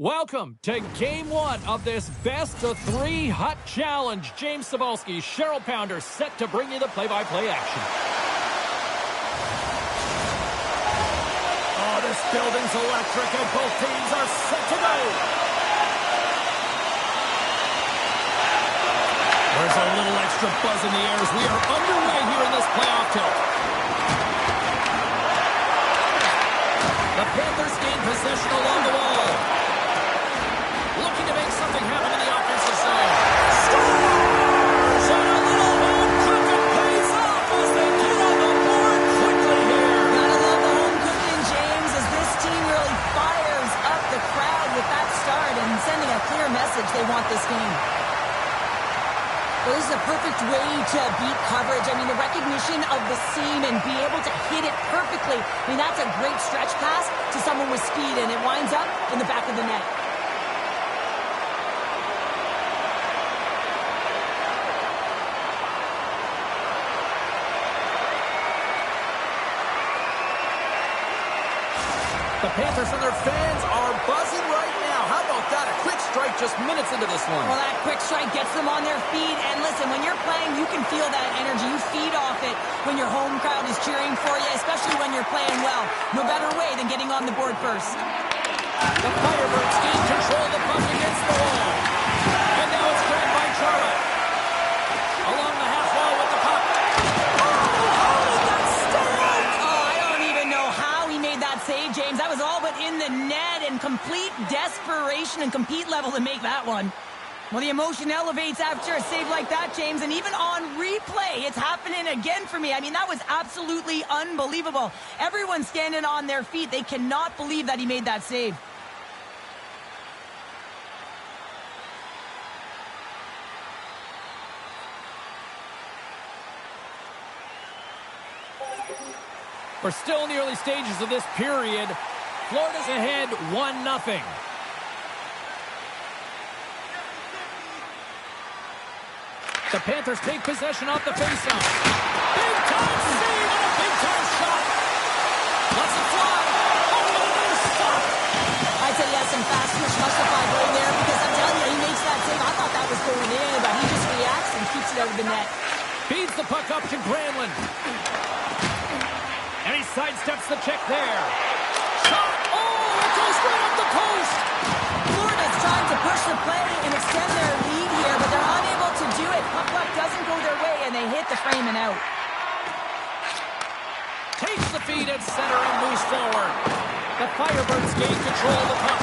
Welcome to Game 1 of this best-of-3 Hut Challenge. James Cebulski, Cheryl Pounder, set to bring you the play-by-play action. Oh, this building's electric, and both teams are set to go. There's a little extra buzz in the air as we are underway here in this playoff tilt. The Panthers gain possession along the wall. Looking to make something happen in the offensive zone. Scores! And a little home cooking pays off as they get on the board quickly here. Gotta love the home cooking, James, as this team really fires up the crowd with that start and sending a clear message they want this game. Well, this is a perfect way to beat coverage. I mean, the recognition of the seam and be able to hit it perfectly. I mean, that's a great stretch pass to someone with speed, and it winds up in the back of the net. The Panthers and their fans are buzzing right now. How about that? A quick strike just minutes into this one. Well, that quick strike gets them on their feet. And listen, when you're playing, you can feel that energy. You feed off it when your home crowd is cheering for you, especially when you're playing well. No better way than getting on the board first. The Firebirds gain control of the puck against the wall. And now it's grabbed by Chara. Along the half wall with the puck. Save, James. That was all but in the net, and complete desperation and compete level to make that one. Well, the emotion elevates after a save like that, James, and even on replay, it's happening again for me. I mean, that was absolutely unbelievable. Everyone's standing on their feet. They cannot believe that he made that save. We're still in the early stages of this period. Florida's ahead 1-0. The Panthers take possession off the faceoff. Big-time save and a big-time shot. Let's it fly. Oh, another stop. I'd say he has some fast switch justified right there because I'm telling you, he makes that save. I thought that was going in, but he just reacts and keeps it out of the net. Feeds the puck up to Granlund. And he sidesteps the check there. Shot! Oh, it goes right up the post! Florida's trying to push the play and extend their lead here, but they're unable to do it. Puck luck doesn't go their way, and they hit the frame and out. Takes the feed at center and moves forward. The Firebirds gain control of the puck.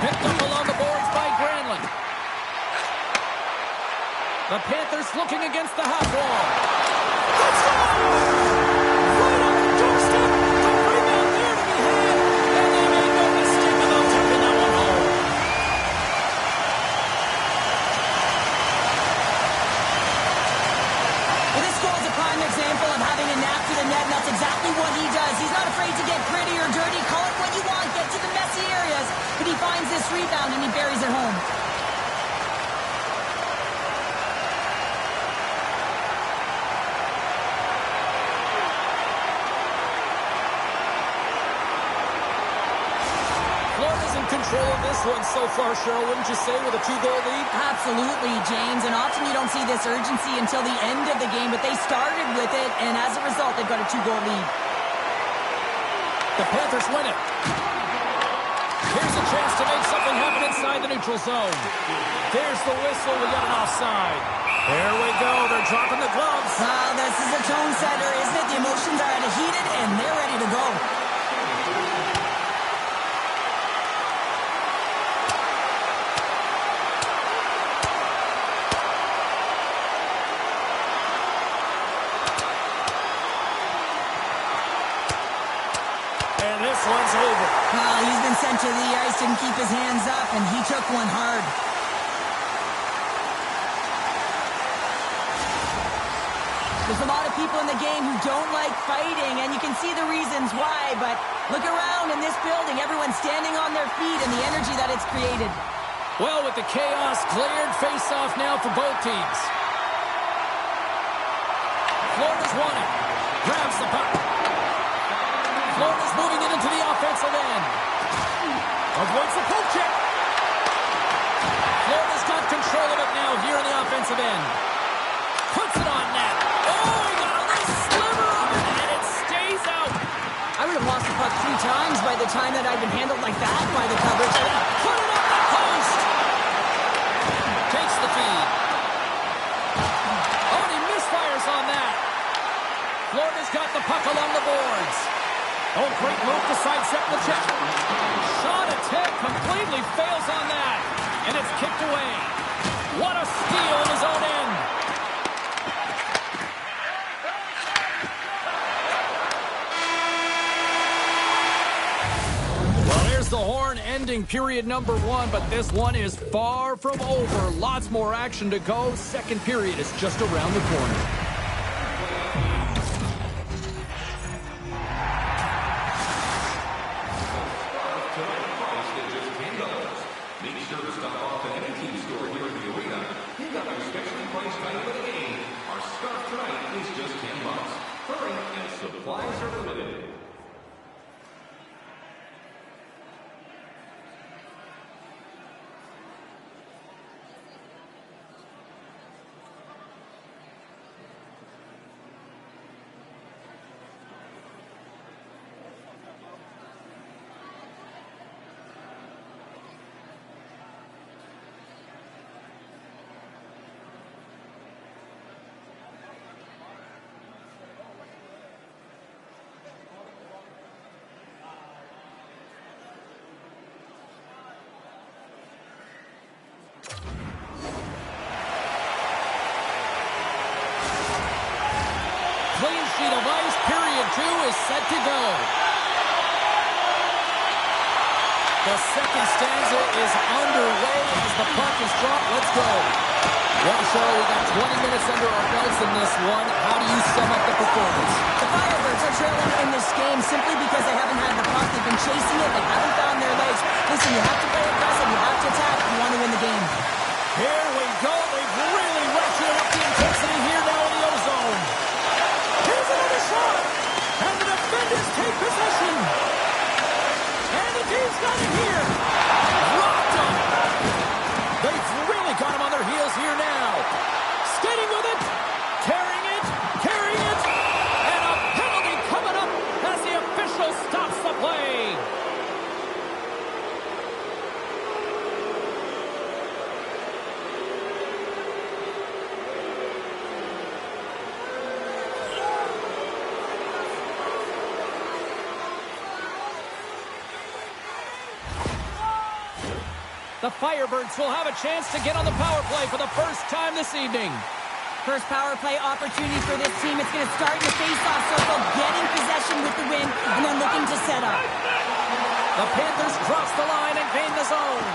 Picked up along the boards by Granlund. The Panthers looking against the half wall. Let's go! Example of having a knack for the net, and that's exactly what he does. He's not afraid to get gritty or dirty. Call it what you want, get to the messy areas, but he finds this rebound and he buries it home. Florida's in control of this one so far, Cheryl, wouldn't you say, with a 2-goal lead? Absolutely, James, and often you don't see this urgency until the end of the game, but they started with it, and as a result, they've got a 2-goal lead. The Panthers win it. Here's a chance to make something happen inside the neutral zone. There's the whistle. We got an offside. Here we go. They're dropping the gloves. Wow, this is a tone setter, isn't it? The emotions are at a heated, and they're ready to go. One's over. Well, he's been sent to the ice, didn't keep his hands up, and he took one hard. There's a lot of people in the game who don't like fighting, and you can see the reasons why, but look around in this building. Everyone's standing on their feet and the energy that it's created. Well, with the chaos cleared, face-off now for both teams. Florida's won it. Grabs the puck. Florida's moving it into the offensive end. Avoids the poke check. Florida's got control of it now here on the offensive end. Puts it on net. Oh, he got a little sliver of it, and it stays out. I would have lost the puck 3 times by the time that I'd been handled like that by the coverage. Put it on the post. Takes the feed. Oh, and he misfires on that. Florida's got the puck along the boards. Oh, great move to sidestep the check. Shot attempt completely fails on that. And it's kicked away. What a steal in his own end. Well, there's the horn ending period number 1, but this one is far from over. Lots more action to go. Second period is just around the corner. Clean sheet of ice, period 2 is set to go. The second stanza is underway as the puck is dropped. Let's go. Well, Chel, we got 20 minutes under our belts in this one. How do you sum up the performance? The Firebirds are trailing in this game simply because they haven't had the puck. They've been chasing it. They haven't found their legs. Listen, you have to play aggressive. You have to attack if you want to win the game. Here we go. They've really ratcheted up the intensity here now in the ozone. Here's another shot. And the defenders take possession. And the team's got it here. Rocked him. They've really got him on their heels here now. Skating with it. Tearing it. Carrying it. And a penalty coming up as the official stops the play. The Firebirds will have a chance to get on the power play for the first time this evening. First power play opportunity for this team. It's going to start in the face-off circle, getting possession with the win, and then looking to set up. The Panthers cross the line and gain the zone.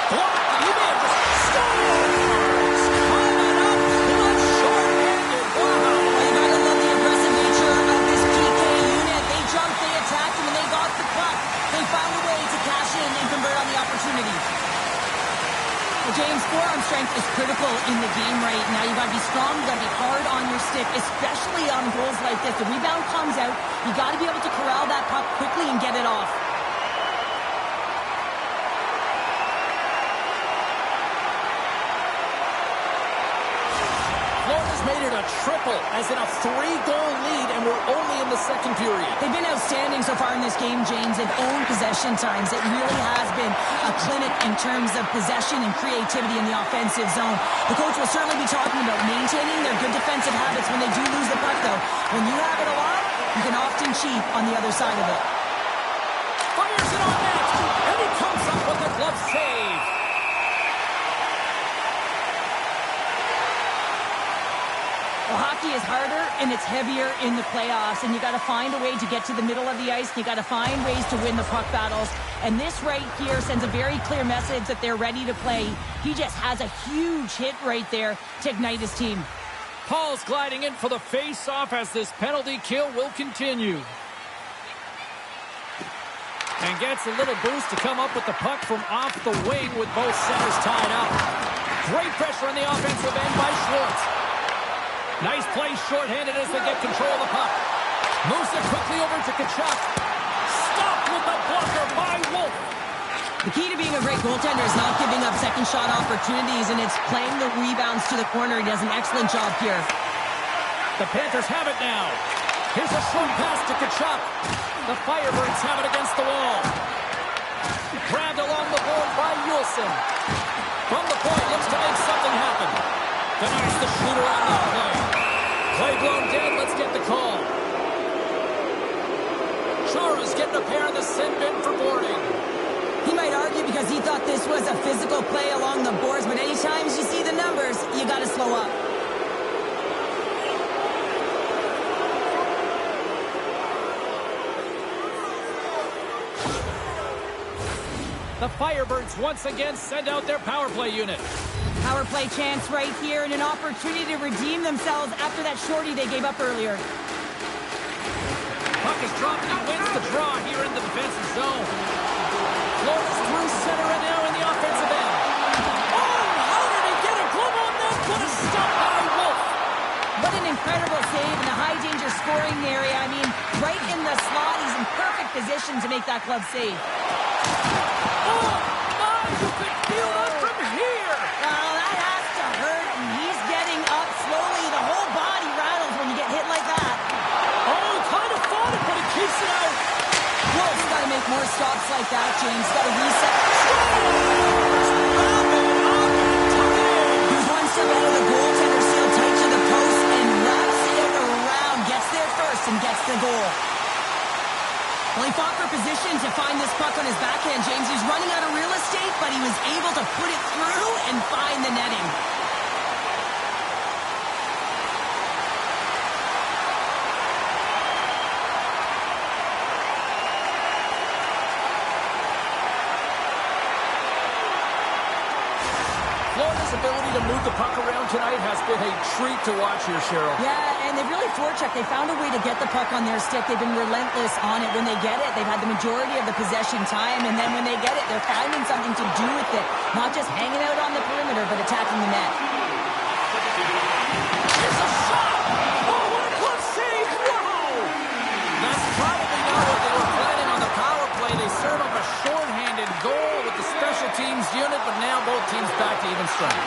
Blocked. You may have just scores. Coming up with short-handed. Wow. Well, you got to love the aggressive nature of this PK unit. They jumped, they attacked, and when they got the puck, they found a way to cash in and convert on the opportunity. James, forearm strength is critical in the game right now. You got to be strong, you got to be hard on your stick, especially on goals like this. The rebound comes out, you got to be able to corral that puck quickly and get it off. Florida's made it a triple, as in a 3-goal lead, and we're only in the second period. They've been outstanding so far in this game, James, and own possession times. It really has been a clinic in terms of possession and creativity in the offensive zone. The coach will certainly be talking about maintaining their good defensive habits when they do lose the puck, though. When you have it a lot, you can often cheat on the other side of it. Fires it on net, and he comes up with a glove save. Well, hockey is harder and it's heavier in the playoffs, and you got to find a way to get to the middle of the ice. You got to find ways to win the puck battles, and this right here sends a very clear message that they're ready to play. He just has a huge hit right there to ignite his team. Paul's gliding in for the face-off as this penalty kill will continue. And gets a little boost to come up with the puck from off the wing with both centers tied up. Great pressure on the offensive end by Schwartz. Nice play shorthanded as they get control of the puck. Moves it quickly over to Kachuk. Stopped with the blocker by Wolf. The key to being a great goaltender is not giving up second shot opportunities, and it's playing the rebounds to the corner. He does an excellent job here. The Panthers have it now. Here's a short pass to Kachuk. The Firebirds have it against the wall. Grabbed along the board by Yulson. From the point, looks to make something happen. Denies the shooter on that play. Play blown dead, let's get the call. Chara's getting a pair in the sin bin for boarding. He might argue because he thought this was a physical play along the boards, but anytime you see the numbers, you got to slow up. The Firebirds once again send out their power play unit. Power play chance right here and an opportunity to redeem themselves after that shorty they gave up earlier. Puck is dropped and wins the draw here in the defensive zone. Florida's through center and now in the offensive end. Oh, how did he get a glove on that? What a stop by Wolf. What an incredible save in the high-danger scoring area. I mean, right in the slot. He's in perfect position to make that glove save. Oh, my, you can feel it from here. Well, that has to hurt, and he's getting up slowly. The whole body rattles when you get hit like that. Oh, he kind of fought it, but he keeps it out. Wolf's got to make more stops like that, James. Got to reset. He's one step out of the goaltender, sealed tight to the post, and wraps it around. Gets there first and gets the goal. Well, he fought for position to find this puck on his backhand, James. He's running out of real estate, but he was able to put it through and find the netting. Florida's ability to move the puck around tonight has been a treat to watch here, Cheryl. Yeah, and they've really forechecked. They found a way to get the puck on their stick. They've been relentless on it. When they get it, they've had the majority of the possession time, and then when they get it, they're finding something to do with it. Not just hanging out on the perimeter, but attacking the net. Here's a shot! Oh, what a glove save! Wow! That's probably not what they were planning on the power play. They serve up a shorthanded goal with the special teams unit, but now both teams back to even strength.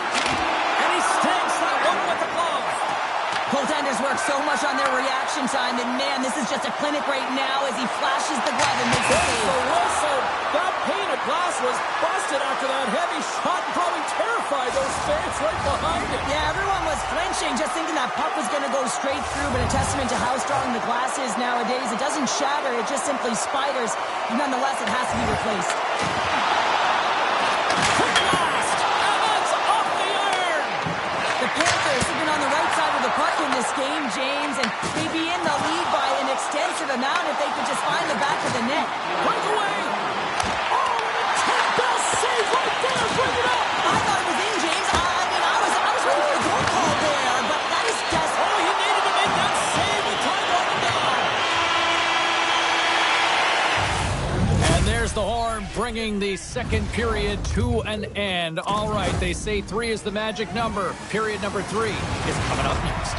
And he stinks that one with the glove. Goaltenders work so much on their reaction time, and man, this is just a clinic right now as he flashes the glove and makes a save. The whistle. That pane of glass was busted after that heavy shot and probably terrified those fans right behind it. Yeah, everyone was flinching, just thinking that puck was going to go straight through, but a testament to how strong the glass is nowadays. It doesn't shatter, it just simply spiders. Nonetheless, it has to be replaced. Quick blast! And that's off the iron! The Panthers have been on the right side of the puck in this game, James, and they'd be in the lead by an extensive amount if they could just find the back of the net. Breakaway! Oh, and a 10-bell save right there! Bring it up! I thought it was in, James. I was ready for the goal call there, but that is just... Oh, he needed to make that save with time running down. And there's the horn, bringing the second period to an end. All right, they say 3 is the magic number. Period number 3 is coming up next.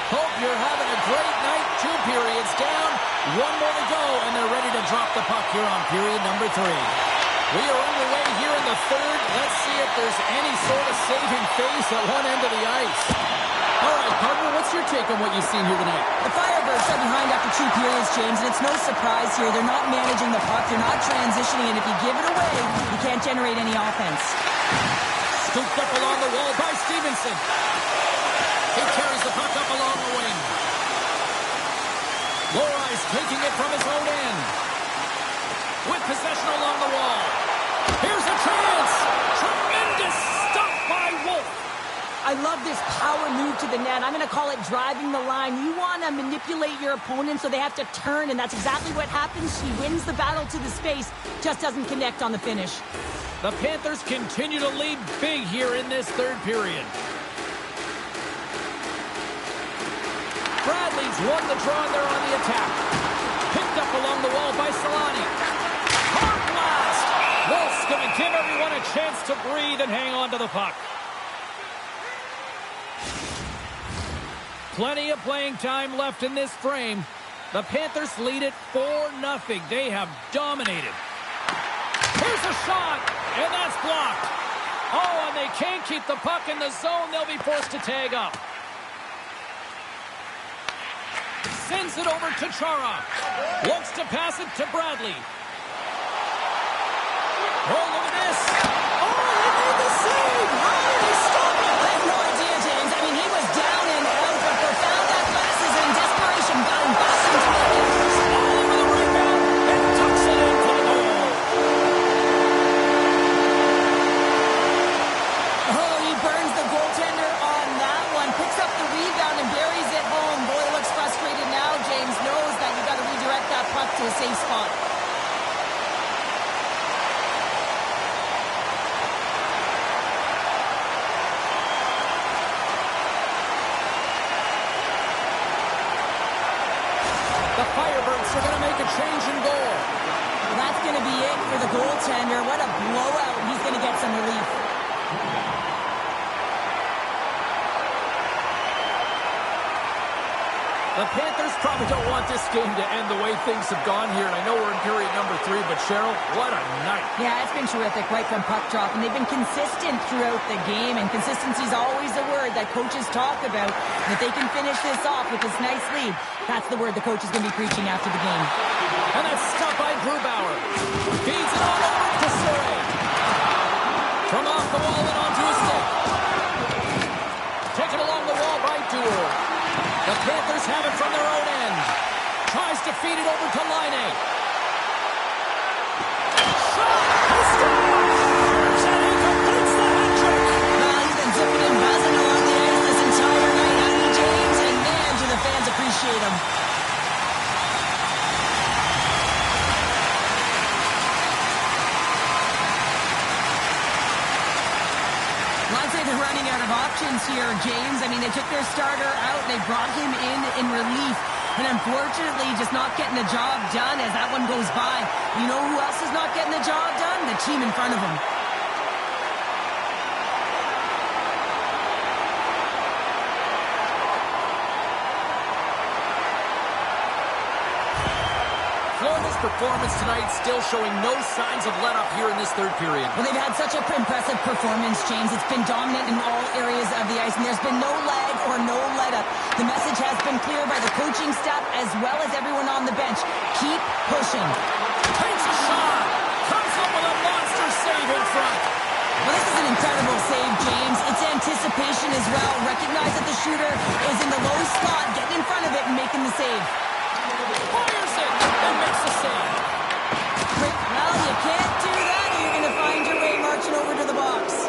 Hope you're having a great night. 2 periods down, 1 more to go, and they're ready to drop the puck here on period number 3. We are underway here in the third. Let's see if there's any sort of saving face at one end of the ice. All right, partner, what's your take on what you've seen here tonight? The Firebirds are behind after 2 periods, James, and it's no surprise here. They're not managing the puck. They're not transitioning, and if you give it away, you can't generate any offense. Scooped up along the wall by Stevenson. He carries the puck up along the wing. Loris taking it from his own end. With possession along the wall. Here's a chance. Tremendous stop by Wolf. I love this power move to the net. I'm going to call it driving the line. You want to manipulate your opponent so they have to turn, and that's exactly what happens. He wins the battle to the space, just doesn't connect on the finish. The Panthers continue to lead big here in this third period. Bradley's won the draw there on the attack. Picked up along the wall by Solani. Hard blast. Wolf's going to give everyone a chance to breathe and hang on to the puck. Plenty of playing time left in this frame. The Panthers lead it 4-0. They have dominated. Here's a shot, and that's blocked. Oh, and they can't keep the puck in the zone. They'll be forced to tag up. Sends it over to Chara. Looks to pass it to Bradley. Oh, look at this. Oh, he made the save. How did he stop it? I have no idea, James. I mean, he was down and out, but profound that glasses in desperation got him back into the game. All over the rebound and tucks it in for the goal. Oh, he burns the goaltender on that one. Picks up the rebound and buries it home. Boy, looks frustrated now. James knows that you got to redirect that puck to a safe spot. The Firebirds are going to make a change in goal. Well, that's going to be it for the goaltender. What a blowout. He's going to get some relief. The Panthers probably don't want this game to end the way things have gone here. And I know we're in period number 3, but Cheryl, what a night. Yeah, it's been terrific right from puck drop. And they've been consistent throughout the game. And consistency is always a word that coaches talk about. And if they can finish this off with this nice lead, that's the word the coach is going to be preaching after the game. And that's stopped by Grubauer. Feeds it on over to Surrey. From off the wall and onto his stick. Taken along the wall by Duel. The Panthers have it from their own end. Tries to feed it over to Laine. Shot! He scores! And he completes the hat trick! Well, he's been zipping and buzzing along the ice this entire night, hasn't he, James? And man, do the fans appreciate him. I'd say they're running out of options here, James. I mean, they took their starter out. They brought him in relief. And unfortunately, just not getting the job done as that one goes by. You know who else is not getting the job done? The team in front of them. Florida's performance tonight still showing no signs of let-up here in this third period. Well, they've had such an impressive performance, James. It's been dominant in all areas of the ice, and there's been no lag or no let-up. The message has been clear by the coaching staff as well as everyone on the bench. Keep pushing. Takes a shot. Comes up with a monster save in front. Well, this is an incredible save, James. It's anticipation as well. Recognize that the shooter is in the low spot, getting in front of it and making the save. Fires it and makes the save. Well, you can't do that or you're going to find your way marching over to the box.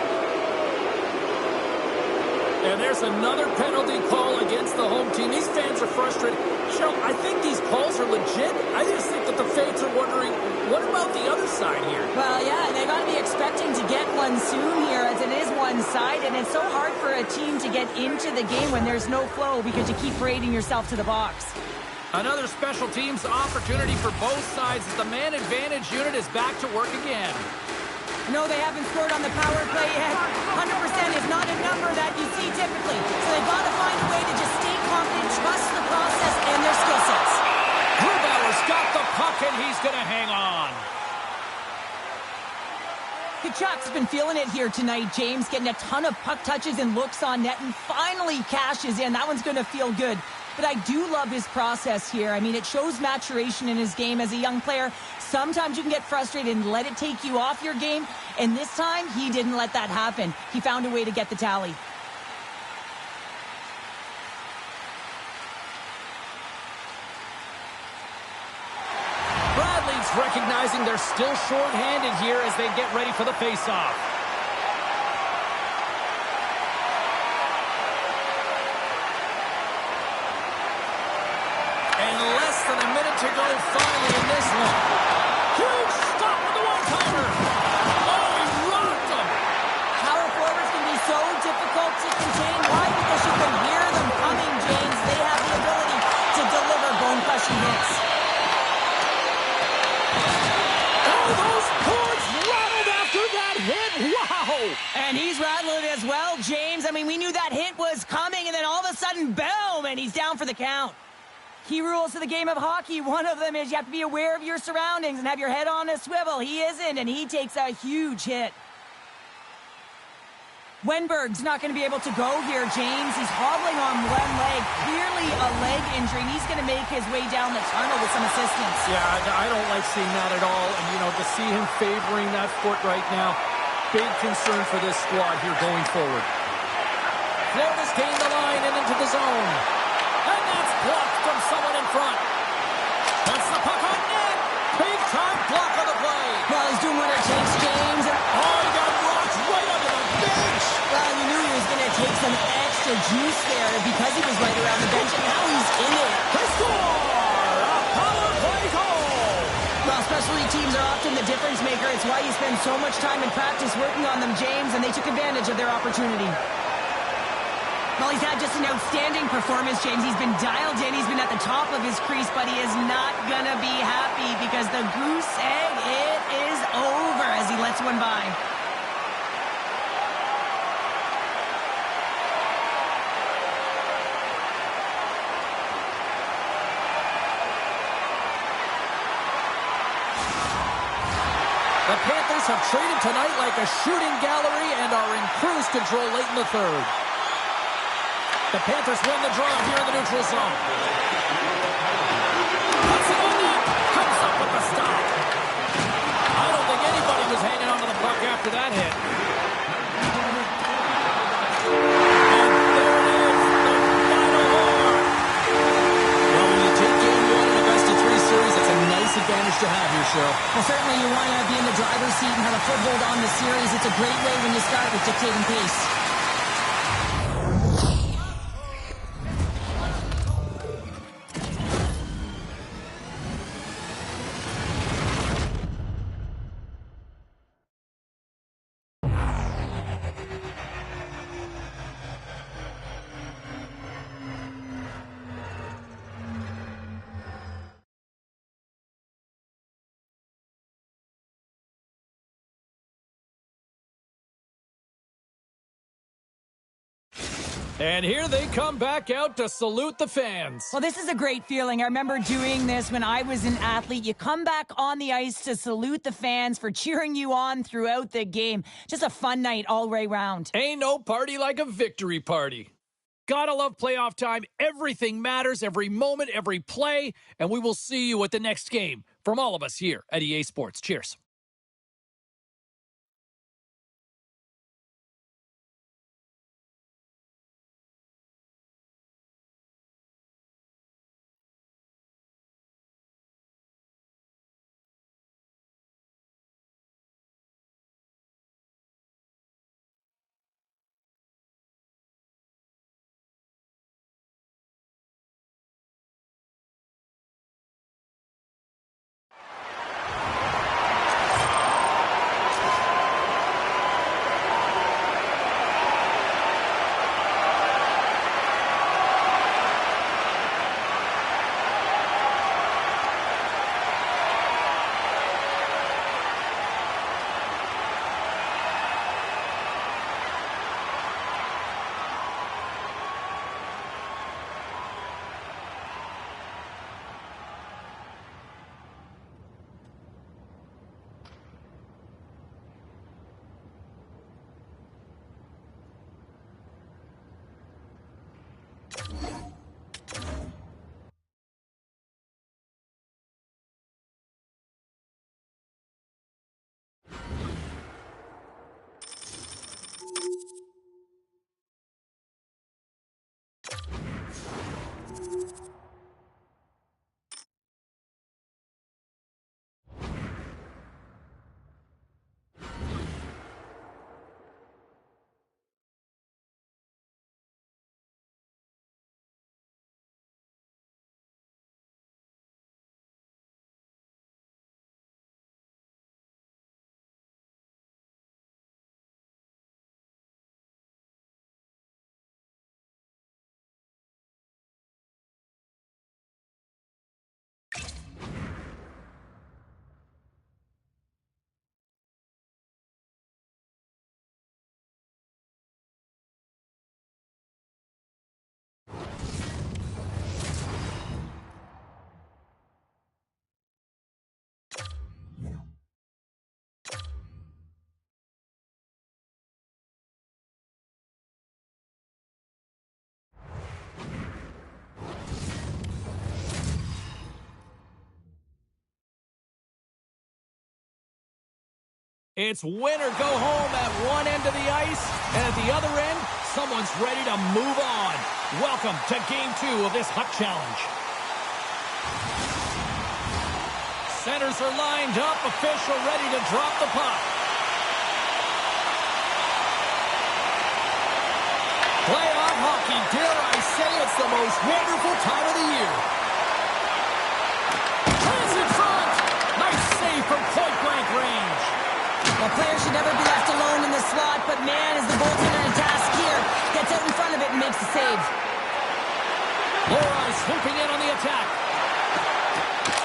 And there's another penalty call against the home team. These fans are frustrated. Cheryl, I think these calls are legit. I just think that the fans are wondering, what about the other side here? Well, yeah, they got to be expecting to get one soon here as it is one-sided. It's so hard for a team to get into the game when there's no flow because you keep parading yourself to the box. Another special teams opportunity for both sides as the man advantage unit is back to work again. No, they haven't scored on the power play yet. 100% is not a number that you see typically. So they've got to find a way to just stay confident, trust the process and their skill sets. Grubauer's got the puck and he's going to hang on. Kachuk's been feeling it here tonight, James, getting a ton of puck touches and looks on net and finally cashes in. That one's going to feel good. But I do love his process here. I mean, it shows maturation in his game as a young player. Sometimes you can get frustrated and let it take you off your game. And this time, he didn't let that happen. He found a way to get the tally. guessing they're still short-handed here as they get ready for the face-off. And less than a minute to go finally in this one. Huge stop with the one-timer. Oh, he rocked him. Power forwards can be so difficult to contain. Why? Because you can hear them coming, James. They have the ability to deliver bone-crushing hits. Oh, those boards rattled after that hit. Wow. And he's rattled as well, James. I mean, we knew that hit was coming, and then all of a sudden, boom, and he's down for the count. Key rules to the game of hockey. One of them is you have to be aware of your surroundings and have your head on a swivel. He isn't, and he takes a huge hit. Wenberg's not going to be able to go here, James. He's hobbling on one leg. Clearly a leg injury. He's going to make his way down the tunnel with some assistance. Yeah, I don't like seeing that at all. And, you know, to see him favoring that foot right now, big concern for this squad here going forward. Florida's gained the line and into the zone. And that's blocked from someone in front. Puts the puck on net. Big time block on the play. Well, he's doing what it takes, James. Oh, he got rocked right under the bench. Well, you knew he was going to take some extra juice there because he was right around the bench, and now he's in it. They score! A power play goal! Well, specialty teams are often the difference maker. It's why you spend so much time in practice working on them, James, and they took advantage of their opportunity. Well, he's had just an outstanding performance, James. He's been dialed in. He's been at the top of his crease, but he is not going to be happy because the goose egg, it is over as he lets one by. The Panthers have traded tonight like a shooting gallery and are in cruise control late in the third. The Panthers win the draw here in the neutral zone. Puts it on net. Comes up with the stop. I don't think anybody was hanging on to the puck after that hit. And there it is, the final horn. Well, when you take game one in a best-of-3 series, that's a nice advantage to have here, Chel. Well, certainly you want to be in the driver's seat and have a foothold on the series. It's a great way when you start with dictating pace. And here they come back out to salute the fans. Well, this is a great feeling. I remember doing this when I was an athlete. You come back on the ice to salute the fans for cheering you on throughout the game. Just a fun night all the way round. Ain't no party like a victory party. Gotta love playoff time. Everything matters, every moment, every play. And we will see you at the next game from all of us here at EA Sports. Cheers. It's win or go home at one end of the ice, and at the other end, someone's ready to move on. Welcome to Game 2 of this Hut Challenge. Centers are lined up, official ready to drop the puck. Playoff hockey, dare I say it's the most wonderful time of the year. Turns in front! Nice save from point-blank range. The player should never be left alone in the slot, but man, is the goaltender in task here. Gets out in front of it and makes the save. Lora swooping in on the attack.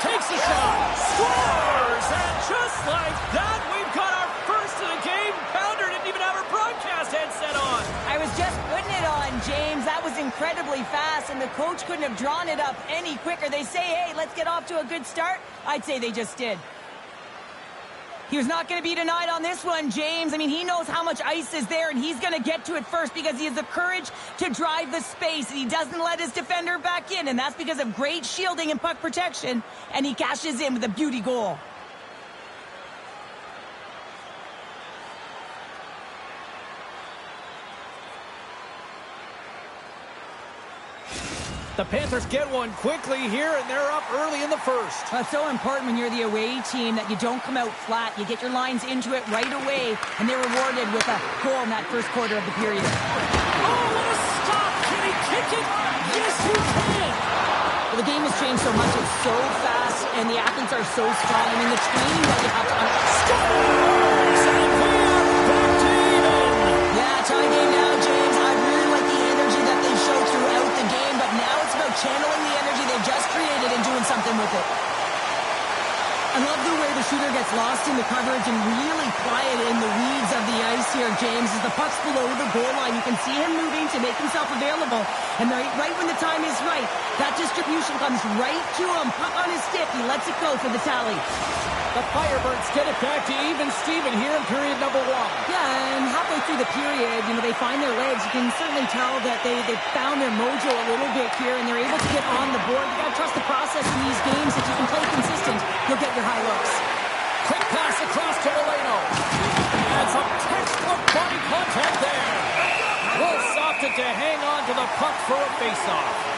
Takes a shot. Scores! And just like that, we've got our first of the game. Pounder didn't even have her broadcast headset on. I was just putting it on, James. That was incredibly fast, and the coach couldn't have drawn it up any quicker. They say, hey, let's get off to a good start. I'd say they just did. He was not going to be denied on this one, James. I mean, he knows how much ice is there, and he's going to get to it first because he has the courage to drive the space, and he doesn't let his defender back in, and that's because of great shielding and puck protection, and he cashes in with a beauty goal. The Panthers get one quickly here, and they're up early in the first. Well, it's so important when you're the away team that you don't come out flat. You get your lines into it right away, and they're rewarded with a goal in that first quarter of the period. Oh, what a stop! Can he kick it? Yes, he can! Well, the game has changed so much. It's so fast, and the athletes are so strong. I mean, the training that you have to... Scores! And we are back to even! Yeah, tie game now, James. I really like the energy that they show throughout the game, but now it's about channeling the energy they just created and doing something with it. I love the way the shooter gets lost in the coverage and really quiet in the weeds of the ice here, James. As the puck's below the goal line, you can see him moving to make himself available. And right when the time is right, that distribution comes right to him. Puck on his stick, he lets it go for the tally. The Firebirds get it back to even Steven here in period number 1. Yeah, and halfway through the period, you know, they find their legs. You can certainly tell that they found their mojo a little bit here, and they're able to get on the board. You got to trust the process in these games. If you can play consistent, you'll get your high looks. Quick pass across to Moreno. And some textbook body contact there. Wolves opted to hang on to the puck for a faceoff.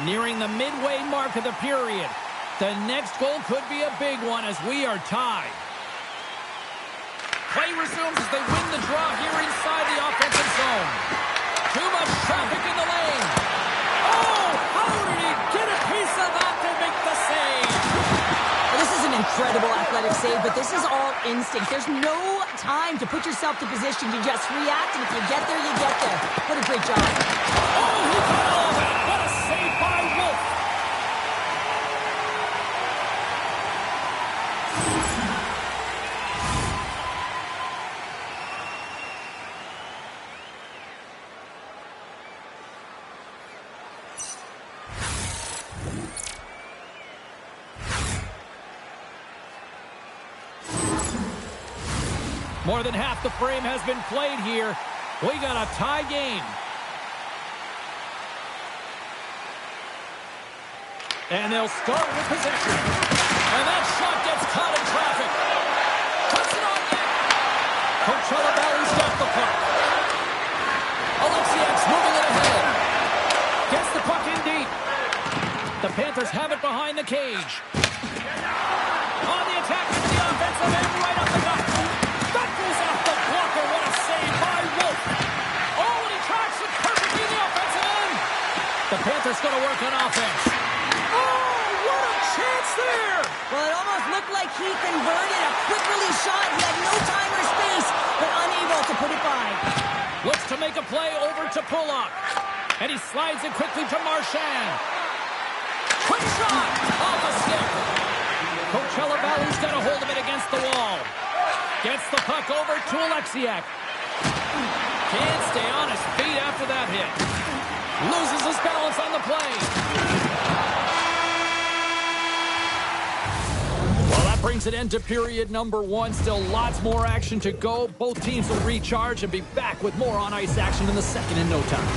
Nearing the midway mark of the period. The next goal could be a big one as we are tied. Play resumes as they win the draw here inside the offensive zone. Too much traffic in the lane. Oh, how did he get a piece of that to make the save? Well, this is an incredible athletic save, but this is all instinct. There's no time to put yourself to position to just react, and if you get there, you get there. What a great job. Oh, he got all that. What a save by Wolf. More than half the frame has been played here. We got a tie game. And they'll start with possession. And that shot gets caught in traffic. Puts it on net. Chel got the puck. Alexiak's moving it ahead. Gets the puck in deep. The Panthers have it behind the cage. On the attack into the offensive end, right up the gut. That goes off the blocker. What a save by Wolf. Oh, and he tracks it perfectly in the offensive end. The Panthers going to work on offense. Oh, what a chance there. Well, it almost looked like he converted a quick release shot. He had no time or space, but unable to put it by. Looks to make a play over to Pulock. And he slides it quickly to Marchand. Quick shot off a stick. Chel got a hold of it against the wall. Gets the puck over to Alexiak. Can't stay on his feet after that hit. Loses his balance on the play. Well, that brings an end to period number 1. Still lots more action to go. Both teams will recharge and be back with more on-ice action in the second in no time.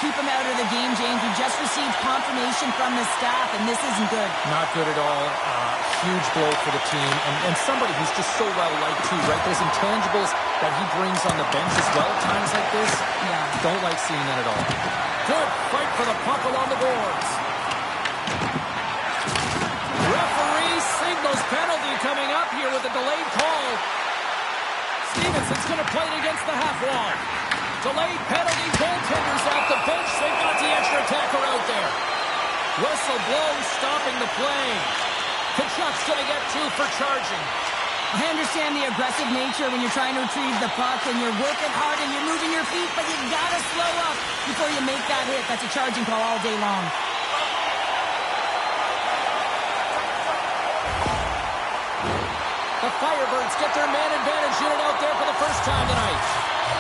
keep him out of the game, James. We just received confirmation from the staff, and this isn't good. Not good at all. Huge blow for the team, and somebody who's just so well-liked too, right? Those intangibles that he brings on the bench as well at times like this, don't like seeing that at all. Good fight for the puck along the boards. Referee signals penalty coming up here with a delayed call. Stevenson's going to play it against the half wall. Delayed penalty, goaltenders off the bench. They've got the extra attacker out there. Whistle blows, stopping the play. Kachuk's going to get 2 for charging. I understand the aggressive nature when you're trying to retrieve the puck and you're working hard and you're moving your feet, but you got to slow up before you make that hit. That's a charging call all day long. The Firebirds get their man advantage unit out there for the first time tonight.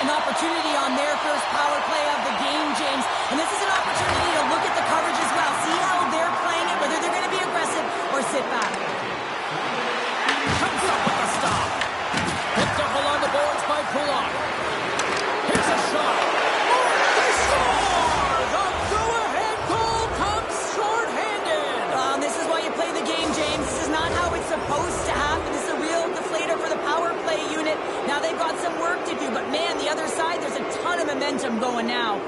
An opportunity on their first power play of the game, James. And this is an opportunity to look at the coverage as well. See how they're playing it, whether they're going to be aggressive or sit back. Comes up with a stop. Picked up along the boards by Pulak. Here's a shot. They score! The go-ahead goal comes short-handed. This is why you play the game, James. This is not how it's supposed to happen. This is a real deflator for the power play unit. Now they've got some work to do, but man, the other side, there's a ton of momentum going now.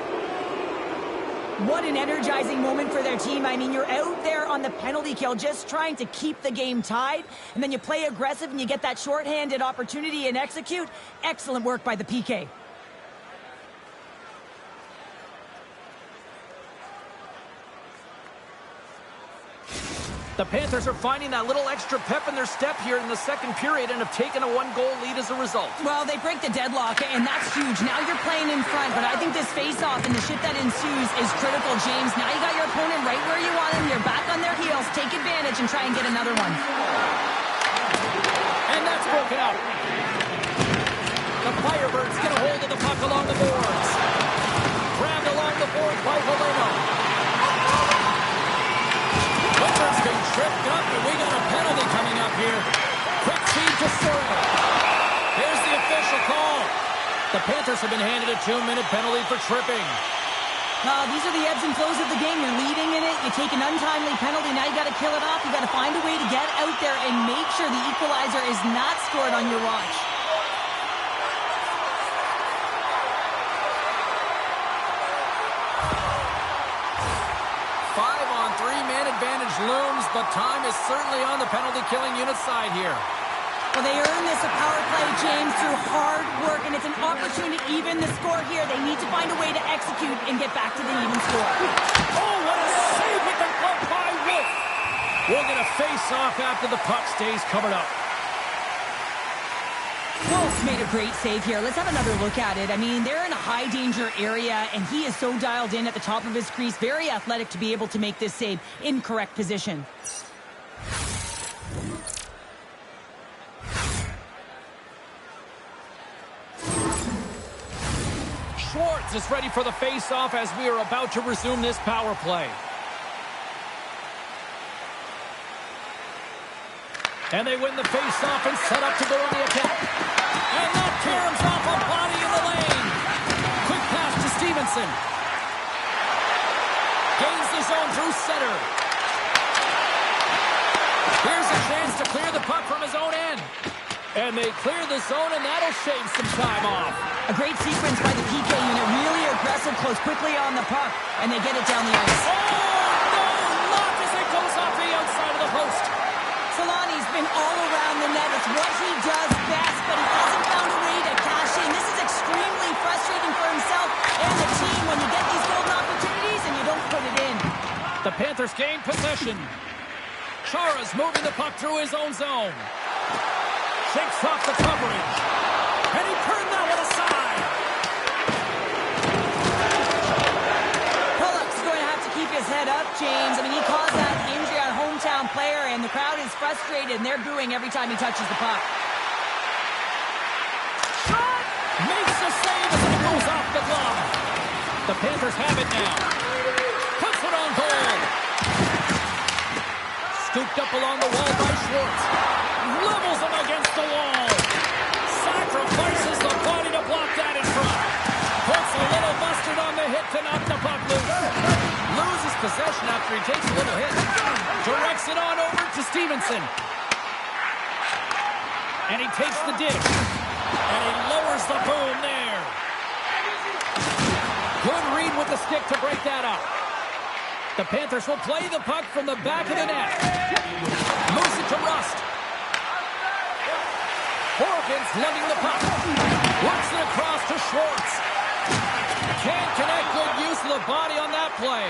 What an energizing moment for their team. I mean, you're out there on the penalty kill just trying to keep the game tied, and then you play aggressive and you get that shorthanded opportunity and execute. Excellent work by the PK. The Panthers are finding that little extra pep in their step here in the second period and have taken a 1-goal lead as a result. Well, they break the deadlock, and that's huge. Now you're playing in front, but I think this face-off and the shit that ensues is critical, James. Now you got your opponent right where you want them. You're back on their heels. Take advantage and try and get another one. And that's broken up. The Firebirds get a hold of the puck along the boards. Grabbed along the boards by Valeno. Whippers been tripped up, and we got a penalty coming up here. Quick feed to Sorrell. Here's the official call. The Panthers have been handed a 2-minute penalty for tripping. These are the ebbs and flows of the game. You're leading in it. You take an untimely penalty. Now you got to kill it off. You got to find a way to get out there and make sure the equalizer is not scored on your watch. Looms, but time is certainly on the penalty-killing unit side here. Well, they earn this a power play, James, through hard work, and it's an opportunity to even the score here. They need to find a way to execute and get back to the even score. Oh, what a save with the glove by Wolf. We'll get a face-off after the puck stays covered up. Wolf's made a great save here. Let's have another look at it. I mean, they're in a high-danger area, and he is so dialed in at the top of his crease. Very athletic to be able to make this save in correct position. Schwartz is ready for the face-off as we are about to resume this power play. And they win the face-off and set up to go on the attack. And that caroms off a body in the lane. Quick pass to Stevenson. Gains the zone through center. Here's a chance to clear the puck from his own end. And they clear the zone, and that'll shave some time off. A great sequence by the PK unit. Really aggressive, close quickly on the puck. And they get it down the ice. Oh, no! Not as it goes off the outside of the post. Solani's been all around the net. It's what he does best, but he hasn't found a way to cash in. This is extremely frustrating for himself and the team when you get these golden opportunities and you don't put it in. The Panthers gain possession. Chara's moving the puck through his own zone. Shakes off the coverage. And he turned that one aside. Pullock's going to have to keep his head up, James. I mean, he caused that injury on hometown player, and the crowd is frustrated, and they're booing every time he touches the puck. Shot! Makes the save as it goes off the glove. The Panthers have it now. Puts it on goal. Scooped up along the wall by Schwartz. Levels him against the wall. Sacrifices the body to block that in front. Puts a little mustard pressured on the hit to knock the puck loose. Loses possession after he takes a little hit. Directs it on over to Stevenson. And he takes the dish. And he lowers the boom there. Good read with the stick to break that up. The Panthers will play the puck from the back of the net. Moves it to Rust. Horgan's lugging the puck. Works it across to Schwartz. Can't connect. Good use of the body on that play.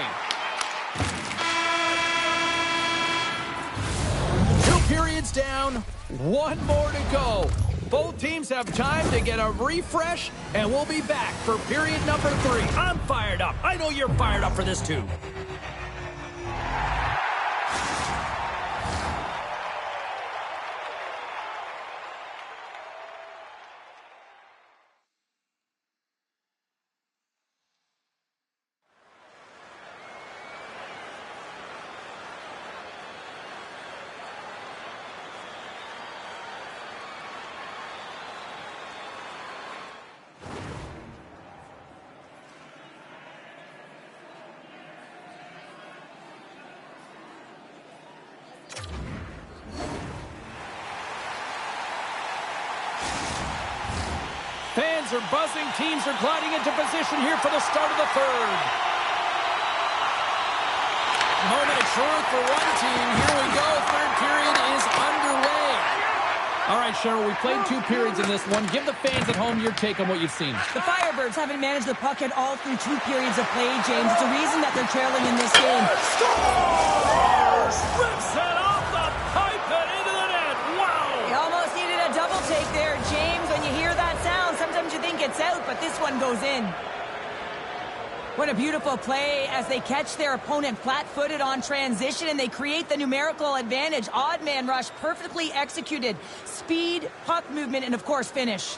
2 periods down. 1 more to go. Both teams have time to get a refresh, and we'll be back for period number 3. I'm fired up. I know you're fired up for this too. Fans are buzzing. Teams are gliding into position here for the start of the 3rd. Moment of truth for one team. Here we go. 3rd period is underway. All right, Cheryl, we played 2 periods in this one. Give the fans at home your take on what you've seen. The Firebirds haven't managed the puck at all through 2 periods of play, James. It's a reason that they're trailing in this game. Scores! Rips it off the pipe and into the net. Wow! They almost needed a double take there, James. When you hear that sound, sometimes you think it's out, but this one goes in. What a beautiful play as they catch their opponent flat-footed on transition and they create the numerical advantage. Odd man rush, perfectly executed. Speed, puck movement, and of course finish.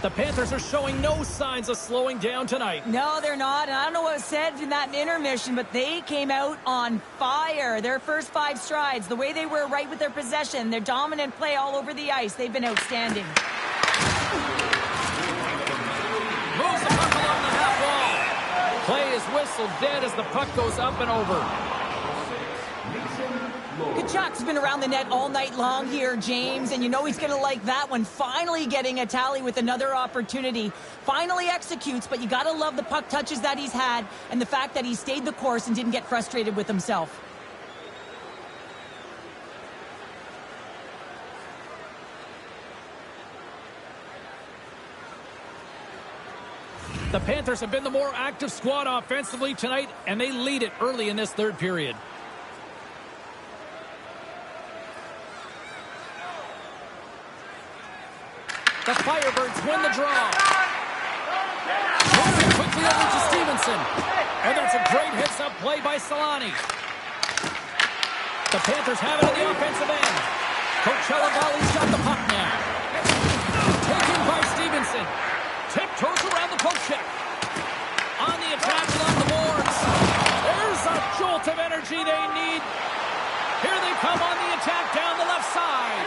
The Panthers are showing no signs of slowing down tonight. No, they're not. And I don't know what was said in that intermission, but they came out on fire. Their first 5 strides, the way they were right with their possession, their dominant play all over the ice, they've been outstanding. Moves the puck along the half wall. Play is whistled dead as the puck goes up and over. Kachuk's been around the net all night long here, James, and you know he's going to like that one. Finally getting a tally with another opportunity. Finally executes, but you got to love the puck touches that he's had and the fact that he stayed the course and didn't get frustrated with himself. The Panthers have been the more active squad offensively tonight, and they lead it early in this 3rd period. The Firebirds win the draw. Moving quickly over to Stevenson. And that's a great heads-up play by Solani. The Panthers have it on the offensive end. Chel has got the puck now. Taken by Stevenson. Tiptoes around the poke check. On the attack along the boards. There's a jolt of energy they need. Here they come on the attack down the left side.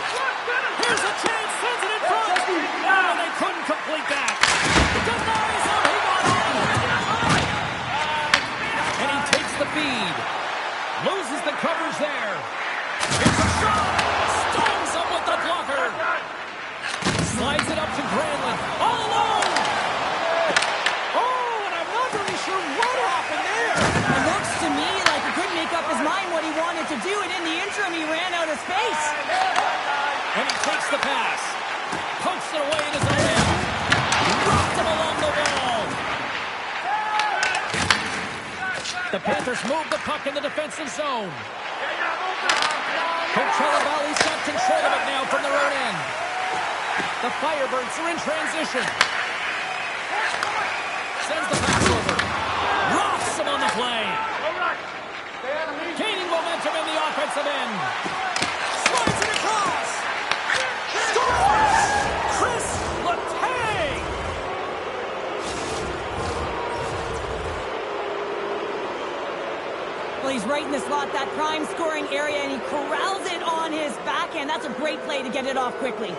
Here's a chance, sends it in front. Oh, they couldn't complete that. Denies him, he got in. And he takes the feed. Loses the coverage there. It's a shot. Stones him with the blocker. Slides it up to Granlund. All alone. Oh, and I'm not really sure what happened there. It looks to me like he couldn't make up his mind what he wanted to do, and in the interim, he ran out of space. And he takes the pass. Pokes it away in his own end. Drops him along the wall. The Panthers move the puck in the defensive zone. Valley's got control of it now from their own end. The Firebirds are in transition. Sends the pass over. Rocks him on the play. Gaining momentum in the offensive end. Slides it across. Scores! Chris Letang! Well, he's right in the slot, that prime scoring area, and he corrals it on his backhand. That's a great play to get it off quickly.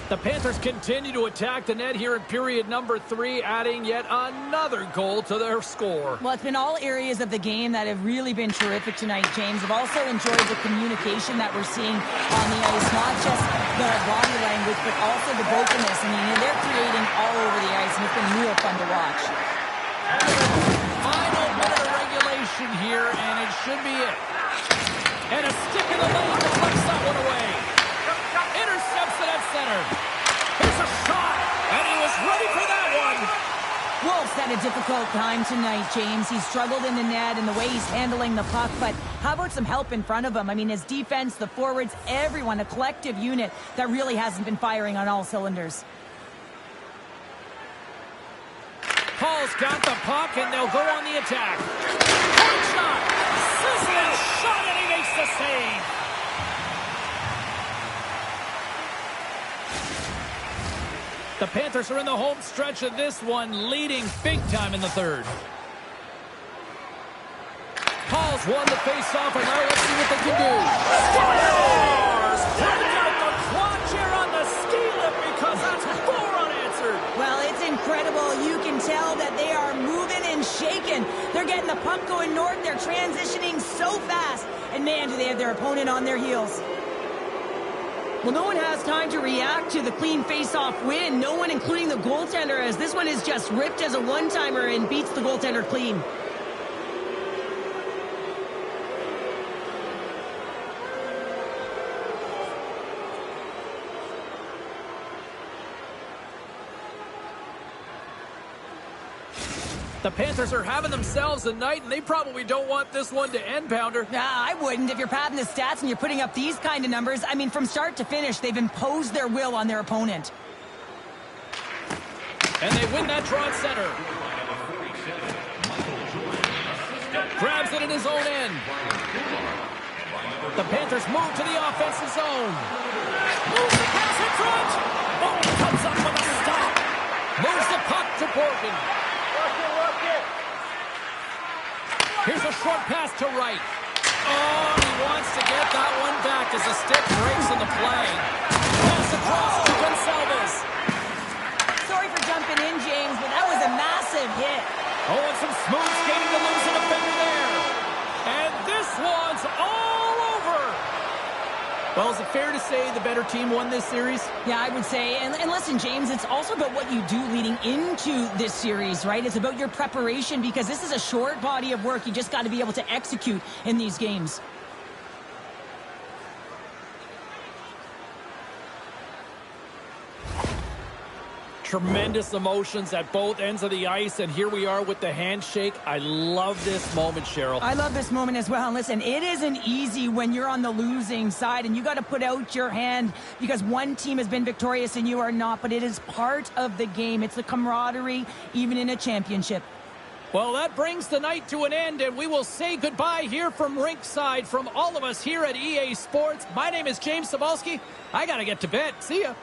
The Panthers continue to attack the net here in period number 3, adding yet another goal to their score. Well, it's been all areas of the game that have really been terrific tonight, James. I've also enjoyed the communication that we're seeing on the ice, not just the body language, but also the vocalness. I mean, they're creating all over the ice, and it's been real fun to watch. Final minute of regulation here, and it should be it. And a stick in the lane deflects that one away. Intercepts it at center. Here's a shot, and he was ready for that one. Wolf's had a difficult time tonight, James. He's struggled in the net and the way he's handling the puck, but how about some help in front of him? I mean, his defense, the forwards, everyone, a collective unit that really hasn't been firing on all cylinders. Paul's got the puck, and they'll go on the attack. Hard shot, sizzling shot, and he makes the save. The Panthers are in the home stretch of this one, leading big time in the third. Paul's won the face-off, and now let's see what they can do. Scores! Break out the quad chair on the ski lift because that's 4 unanswered. Well, it's incredible. You can tell that they are moving and shaking. They're getting the puck going north. They're transitioning so fast. And man, do they have their opponent on their heels. Well, no one has time to react to the clean face-off win. No one, including the goaltender, as this one is just ripped as a one-timer and beats the goaltender clean. The Panthers are having themselves a night, and they probably don't want this one to end, Pounder. Nah, I wouldn't. If you're padding the stats and you're putting up these kind of numbers, I mean, from start to finish, they've imposed their will on their opponent. And they win that draw at center. Grabs it in his own end. The Panthers move to the offensive zone. Moves the pass in front. Oh, comes up with a stop. Moves the puck to Borgen. Here's a short pass to right. Oh, he wants to get that one back as the stick breaks in the play. Pass across to Gonsalves. Sorry for jumping in, James, but that was a massive hit. Oh, and some smooth skating to lose a defender there. And this one's all over. Well, is it fair to say the better team won this series? Yeah, I would say. And listen, James, it's also about what you do leading into this series, right? It's about your preparation because this is a short body of work. You just got to be able to execute in these games. Tremendous emotions at both ends of the ice, and here we are with the handshake. I love this moment, Cheryl. I love this moment as well. And listen, it isn't easy when you're on the losing side, and you got to put out your hand because one team has been victorious and you are not, but it is part of the game. It's the camaraderie, even in a championship. Well, that brings the night to an end, and we will say goodbye here from rinkside from all of us here at EA Sports. My name is James Cybulski. I got to get to bed. See ya.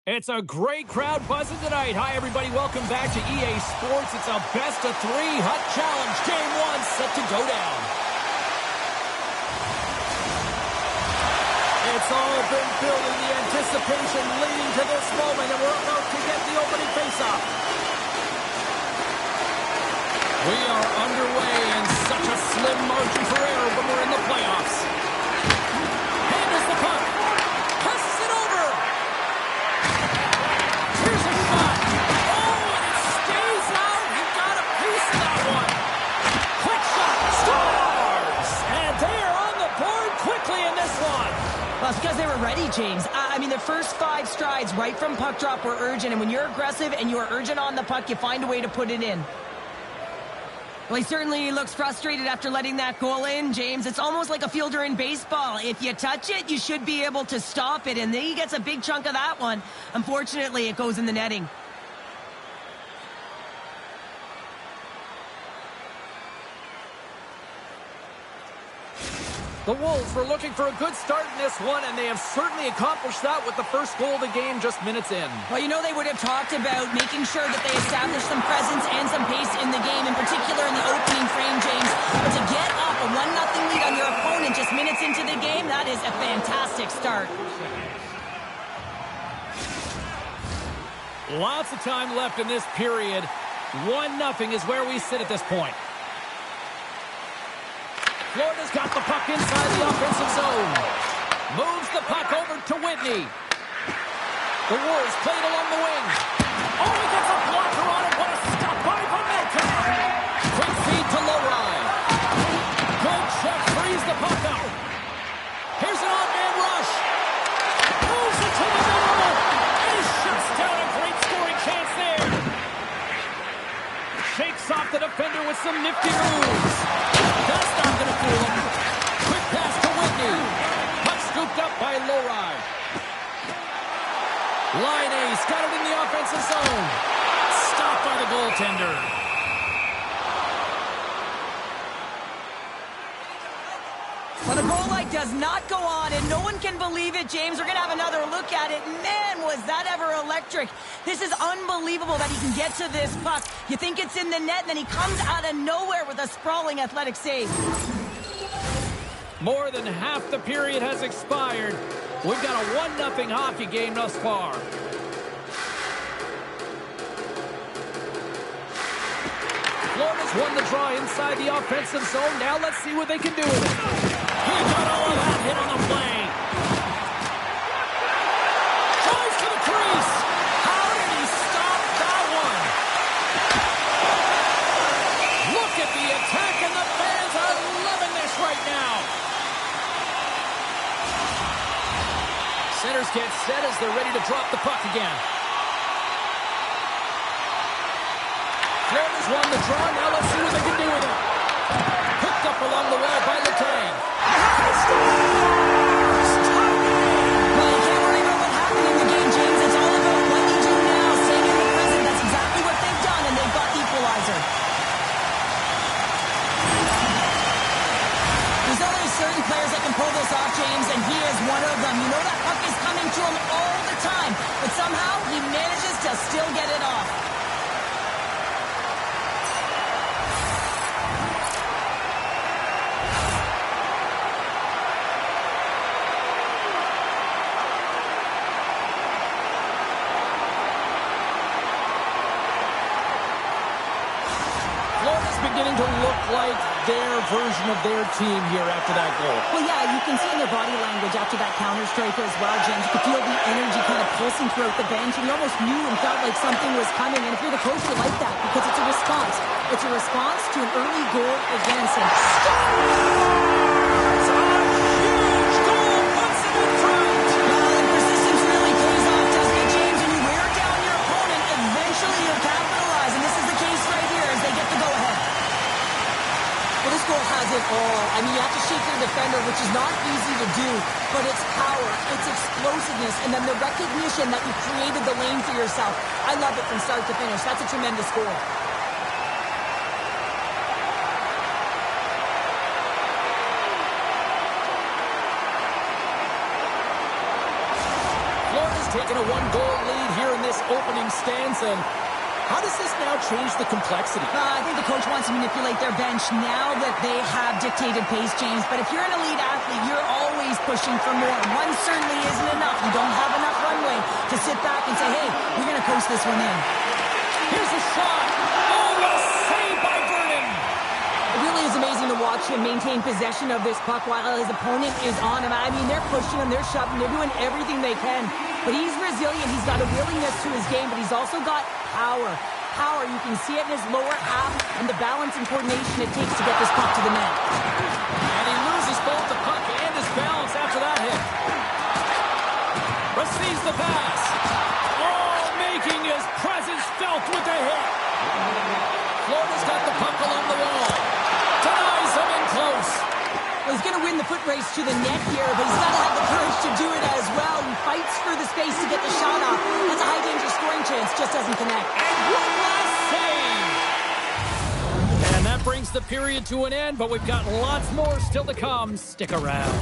It's a great crowd buzzing tonight. Hi, everybody. Welcome back to EA Sports. It's a best-of-3 hut challenge. Game 1 set to go down. It's all been building, the anticipation leading to this moment, and we're about to get the opening face-off. We are underway in such a slim margin for error when we're in the playoffs. Handles the puck. Passes it over. Here's a shot. Oh, and it stays out. He got a piece of that one. Quick shot. Scores! And they are on the board quickly in this one. Well, it's because they were ready, James. I mean, the first 5 strides right from puck drop were urgent, and when you're aggressive and you are urgent on the puck, you find a way to put it in. Well, he certainly looks frustrated after letting that goal in, James. It's almost like a fielder in baseball. If you touch it, you should be able to stop it, and then he gets a big chunk of that one. Unfortunately, it goes in the netting. The Wolves were looking for a good start in this one, and they have certainly accomplished that with the first goal of the game just minutes in. Well, you know, they would have talked about making sure that they establish some presence and some pace in the game, in particular in the opening frame, James. But to get off a 1-0 lead on your opponent just minutes into the game, that is a fantastic start. Lots of time left in this period. 1-0 is where we sit at this point. Florida's got the puck inside the offensive zone. Moves the puck over to Whitney. The Wolves played along the wing. Oh, he gets a blocker on it. What a stop by Vometa. Quick feed to Lowry. Good check, frees the puck out. Here's an odd-man rush. Moves it to the middle. And he shuts down a great scoring chance there. Shakes off the defender with some nifty moves. That's not going to fool him. Quick pass to Whitney. Puck scooped up by Lowry. Line ace, got it in the offensive zone. Stopped by the goaltender. Well, the goal light does not go on, and no one can believe it, James. We're going to have another look at it. Man, was that ever electric. This is unbelievable that he can get to this puck. You think it's in the net, and then he comes out of nowhere with a sprawling athletic save. More than half the period has expired. We've got a 1-0 hockey game thus far. Florida's won the draw inside the offensive zone. Now let's see what they can do with it. He got all of that hit on the play. Drives to the crease. How did he stop that one? Look at the attack, and the fans are loving this right now. Centers get set as they're ready to drop the puck again. Florida's won the draw. Now let's see what they can do with it. Picked up along the wall by Letang. Well, you can't worry about what happened in the game, James. It's all about what you do now. Staying in the present. That's exactly what they've done, and they've got the equalizer. There's only certain players that can pull this off, James, and he is one of them. You know that puck is coming to him all the time, but somehow he manages to still get it off. Beginning to look like their version of their team here after that goal. Well, yeah, you can see in their body language after that counter-strike as well, James. You could feel the energy kind of pulsing throughout the bench, and you almost knew and felt like something was coming. And if you're the coach, you like that because it's a response. It's a response to an early goal against him. It's a huge goal. Puts it in front. Well, and persistence really pays off, doesn't it, James? When you wear down your opponent, eventually you'll capitalize. And this is the case right here as they get the go-ahead. Well, this goal has it all. I mean, you have to shake your defender, which is not easy to do, but it's power, it's explosiveness, and then the recognition that you created the lane for yourself. I love it from start to finish. That's a tremendous goal. taken a one-goal lead here in this opening stanza. How does this now change the complexity? I think the coach wants to manipulate their bench now that they have dictated pace, James. But if you're an elite athlete, you're always pushing for more. One certainly isn't enough. You don't have enough runway to sit back and say, hey, we're going to coast this one in. Here's a shot. Oh, what a save by Vernon. It really is amazing to watch him maintain possession of this puck while his opponent is on him. I mean, they're pushing him, they're shoving, they're doing everything they can. But he's resilient, he's got a willingness to his game, but he's also got power. Power, you can see it in his lower half and the balance and coordination it takes to get this puck to the net. And he loses both the puck and his balance after that hit. Receives the pass. Oh, making his presence felt with the hit. Florida's got the puck along the wall. Denies him in close. Well, he's going to win the foot race to the net here, but he's got to have the courage to do it as well. He fights for the space to get the shot off. That's a high-danger scoring chance, just doesn't connect. And one last save! And that brings the period to an end, but we've got lots more still to come. Stick around.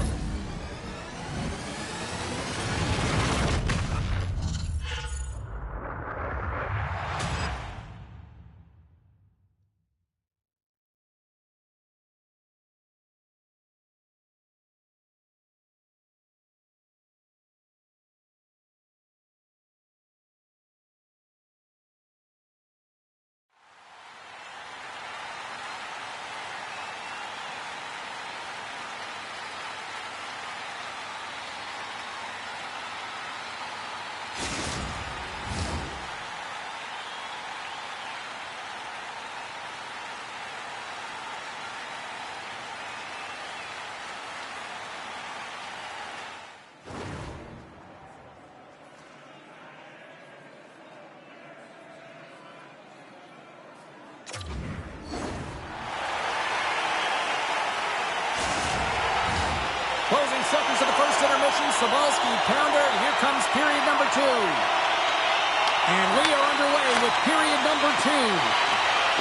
Closing seconds of the first intermission. Sabalski, pounder. Here comes period number 2. And we are underway with period number 2.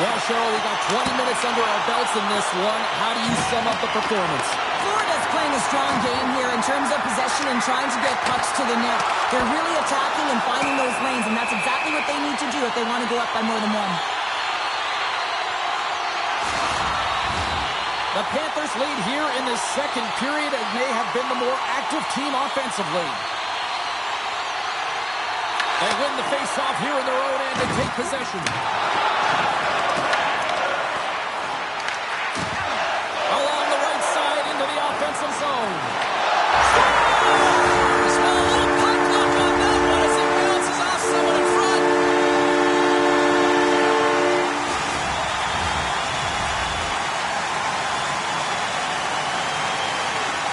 Well, Cheryl, we got 20 minutes under our belts in this one. How do you sum up the performance? Florida's playing a strong game here in terms of possession and trying to get pucks to the net. They're really attacking and finding those lanes, and that's exactly what they need to do if they want to go up by more than one. The Panthers lead here in the second period and may have been the more active team offensively. They win the face-off here in their own end and take possession. Along the right side into the offensive zone. Scores! A little puck luck on that one as it bounces off someone in front.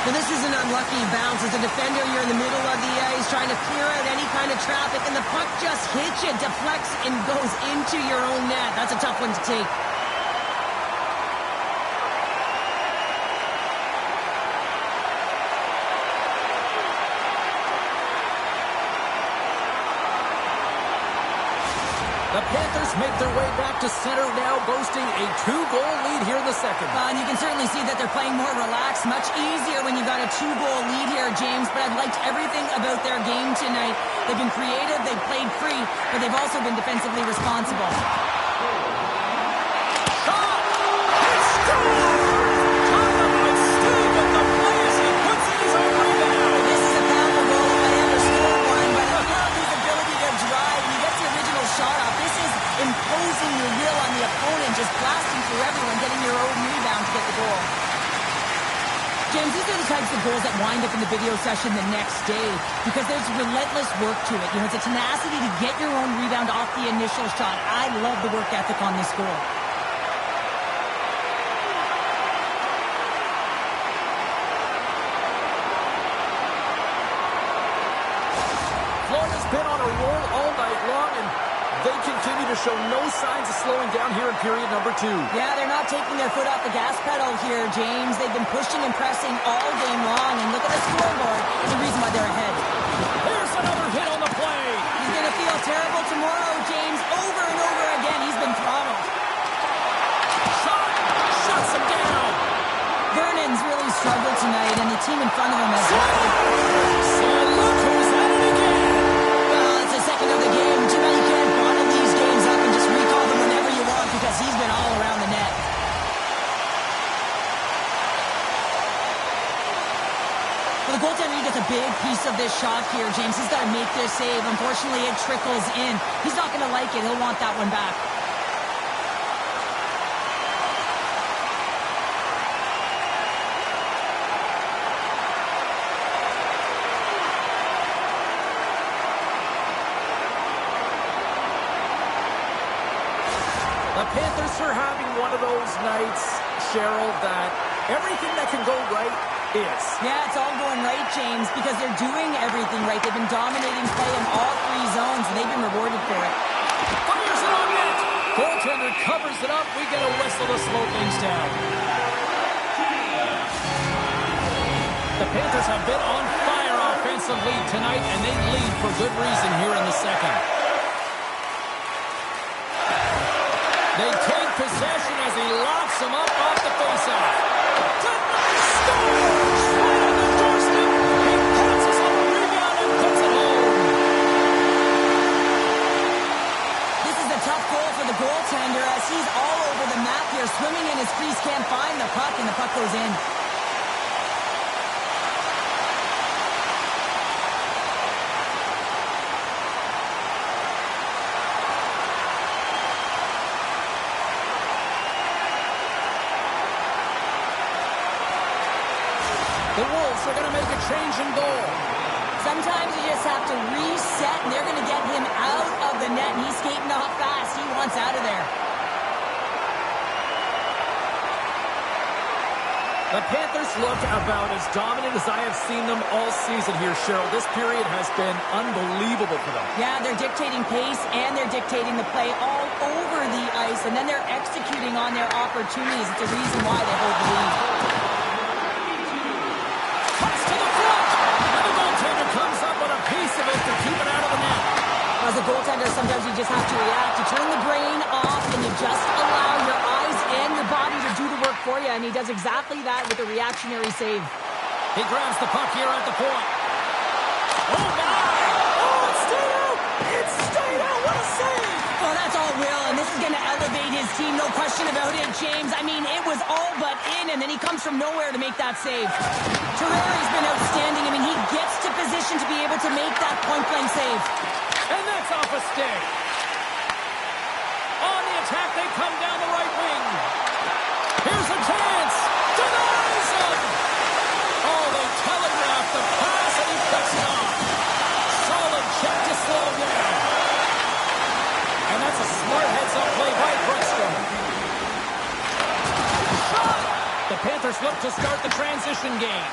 Well, this is an unlucky bounce. As a defender, you're in the middle of the ice trying to clear out any kind of traffic, and the puck just hits you, deflects, and goes into your own net. That's a tough one to take. The Panthers make their way back to center now, boasting a 2-goal lead here in the second. And you can certainly see that they're playing more relaxed, much easier when you've got a 2-goal lead here, James. But I've liked everything about their game tonight. They've been creative, they've played free, but they've also been defensively responsible. Shot! He scores! Talk about Steve with the play as he puts in his own rebound. This is a power goal if I ever scored one, but I love his ability to drive. He gets the original shot off. This is imposing your will on the opponent, just blasting through everyone, getting your own rebound to get the goal. James, these are the types of goals that wind up in the video session the next day because there's relentless work to it. You know, it's a tenacity to get your own rebound off the initial shot. I love the work ethic on this goal. Florida's been on a roll all night long, and they continue to show no signs of slowing down here in period number 2. Yeah, they're not taking their foot off the gas pedal here, James. They've been pushing and pressing all game long, and look at the scoreboard. It's the reason why they're ahead. Here's another hit on the play. He's going to feel terrible tomorrow, James. Over and over again, he's been throttled. Shot! Shuts him down. Vernon's really struggled tonight, and the team in front of him has... So look who's at it again. make this save. Unfortunately, it trickles in. He's not going to like it. He'll want that one back. The Panthers are having one of those nights, Cheryl, that everything that can go right is. Yeah, it's all going right, James, because they're doing everything right. They've been dominating play in all three zones, and they've been rewarded for it. Fires it on net. Goaltender covers it up. We get a whistle to slow things down. The Panthers have been on fire offensively tonight, and they lead for good reason here in the second. They take possession as he locks him up off the faceoff. Tonight scores! Right on the doorstep. He pounces on the rebound and puts it home. This is a tough goal for the goaltender as he's all over the map here. Swimming in his crease, can't find the puck, and the puck goes in. The Wolves are going to make a change in goal. Sometimes you just have to reset, and they're going to get him out of the net. And he's skating off fast. He wants out of there. The Panthers look about as dominant as I have seen them all season here, Cheryl. This period has been unbelievable for them. Yeah, they're dictating pace, and they're dictating the play all over the ice, and then they're executing on their opportunities. It's a reason why they hold the lead. Comes up with a piece of it to keep it out of the net. As a goaltender, sometimes you just have to react. You turn the brain off, and you just allow your eyes and your body to do the work for you, and he does exactly that with a reactionary save. He grabs the puck here at the point. Oh, my! Oh, it stayed out! It stayed out! What a save! Well, that's all Will, and this is going to elevate his team, no question about it, James. I mean, it was all but in, and then he comes from nowhere to make that save. Terrari's been outstanding. I mean, he gets to position to be able to make that point-blank save. And that's off a stick. On the attack, they come down the right wing. Here's a chance. Denies him. Oh, they telegraph the pass, and he cuts it off. Solid check to slow him down. And that's a smart heads-up play by Brexton. Shot! The Panthers look to start the transition game.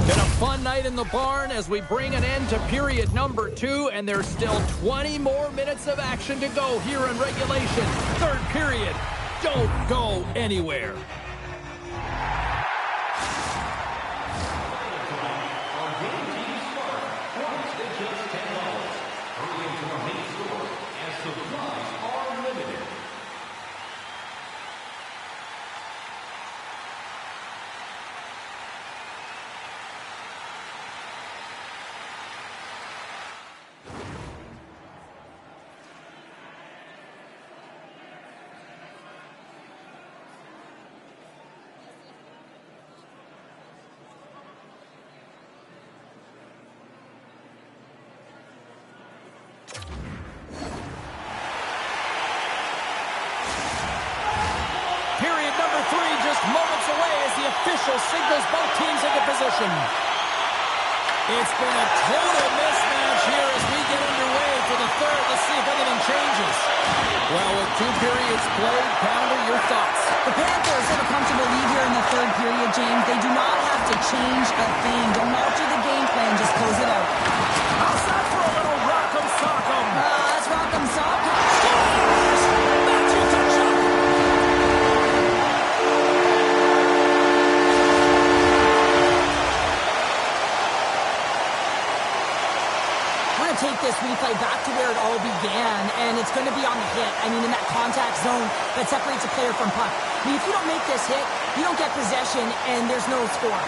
Been a fun night in the barn as we bring an end to period number 2, and there's still 20 more minutes of action to go here in regulation. Third period. Don't go anywhere. Moments away as the official signals both teams into position. It's been a total mismatch here as we get underway for the third. Let's see if anything changes. Well, with 2 periods played, Pounder, your thoughts? The Panthers have a comfortable lead here in the third period, James. They do not have to change a thing. Don't alter the game plan. Just close it out. How's that for a little rock'em sock'em? That's rock'em sock'em. Scores! Matthew Tkachuk! Take this replay back to where it all began, and it's going to be on the hit. I mean, in that contact zone that separates a player from puck. I mean, if you don't make this hit, you don't get possession, and there's no score.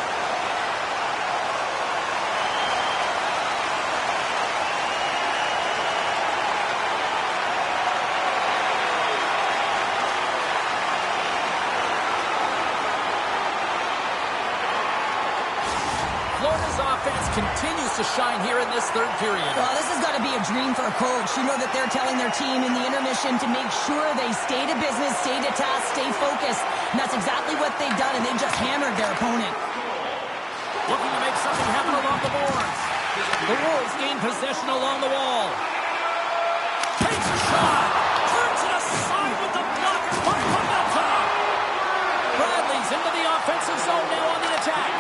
Florida's offense continues to shine here in this third period. Well, this has got to be a dream for a coach. You know that they're telling their team in the intermission to make sure they stay to business, stay to task, stay focused. And that's exactly what they've done, and they've just hammered their opponent. Looking to make something happen along the boards. The Wolves gain possession along the wall. Takes a shot. Turns it aside with the blocker by Pavelka. Bradley's into the offensive zone now on the attack.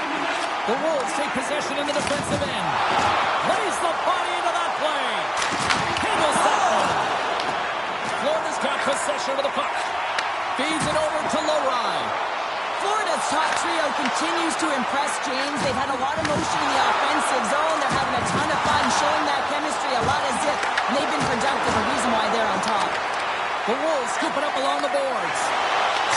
The Wolves take possession in the defensive end. Lays the body into that play. Handles that one. Florida's got possession of the puck. Feeds it over to Lowry. Florida's top trio continues to impress, James. They've had a lot of motion in the offensive zone. They're having a ton of fun showing that chemistry, a lot of zip. And they've been productive, a reason why they're on top. The Wolves scoop it up along the boards.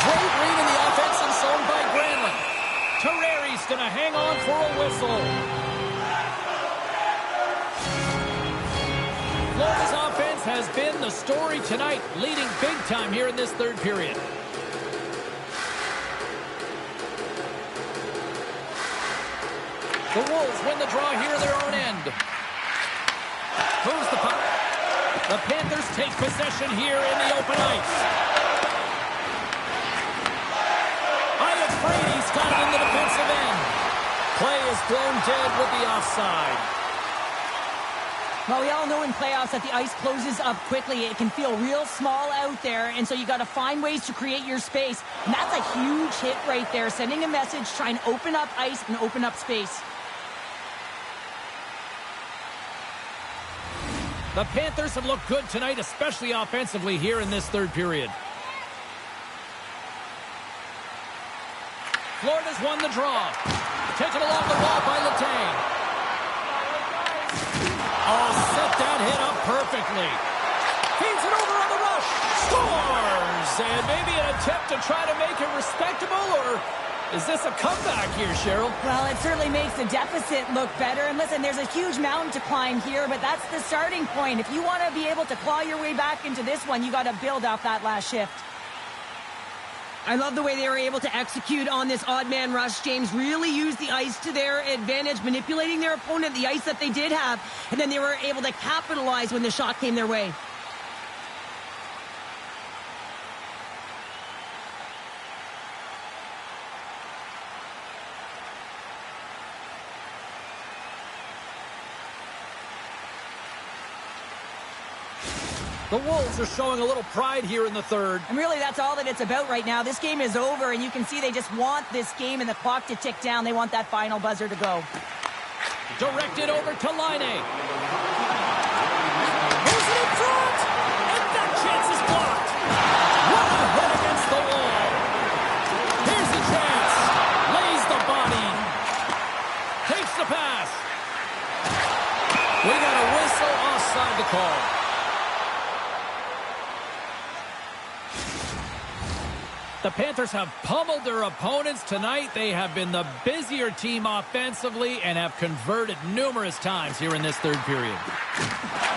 Great read in the offensive zone by Granlund. Terreri's going to hang on for a whistle. Florida's offense has been the story tonight, leading big time here in this third period. The Wolves win the draw here in their own end. Moves the puck. The Panthers take possession here in the open ice. Brady's got it in the defensive end. Play is blown dead with the offside. Well, we all know in playoffs that the ice closes up quickly. It can feel real small out there, and so you got to find ways to create your space. And that's a huge hit right there, sending a message, trying to open up ice and open up space. The Panthers have looked good tonight, especially offensively here in this third period. Florida's won the draw. Taken along the wall by Letang. Oh, set that hit up perfectly. Feeds it over on the rush. Scores! And maybe an attempt to try to make it respectable, or is this a comeback here, Cheryl? Well, it certainly makes the deficit look better. And listen, there's a huge mountain to climb here, but that's the starting point. If you want to be able to claw your way back into this one, you got to build off that last shift. I love the way they were able to execute on this odd man rush. James really used the ice to their advantage, manipulating their opponent, the ice that they did have, and then they were able to capitalize when the shot came their way. The Wolves are showing a little pride here in the third. And really, that's all that it's about right now. This game is over, and you can see they just want this game and the clock to tick down. They want that final buzzer to go. Directed over to Laine. Moves it in front, and that chance is blocked. What a hit against the wall. Here's the chance. Lays the body. Takes the pass. We got a whistle offside the call. The Panthers have pummeled their opponents tonight. They have been the busier team offensively and have converted numerous times here in this third period.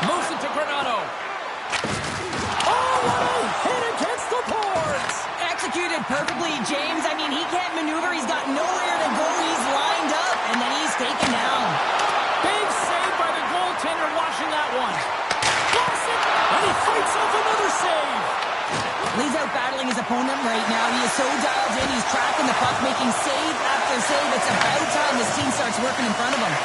Moves it to Granato. Oh, what a hit against the boards! Executed perfectly, James. I mean, he can't maneuver. He's got nowhere to go. He's lined up, and then he's taken down. Big save by the goaltender watching that one. Blocks it, and he fights off another save. He's out battling his opponent right now. He is so dialed in. He's tracking the puck, making save after save. It's about time this team starts working in front of him.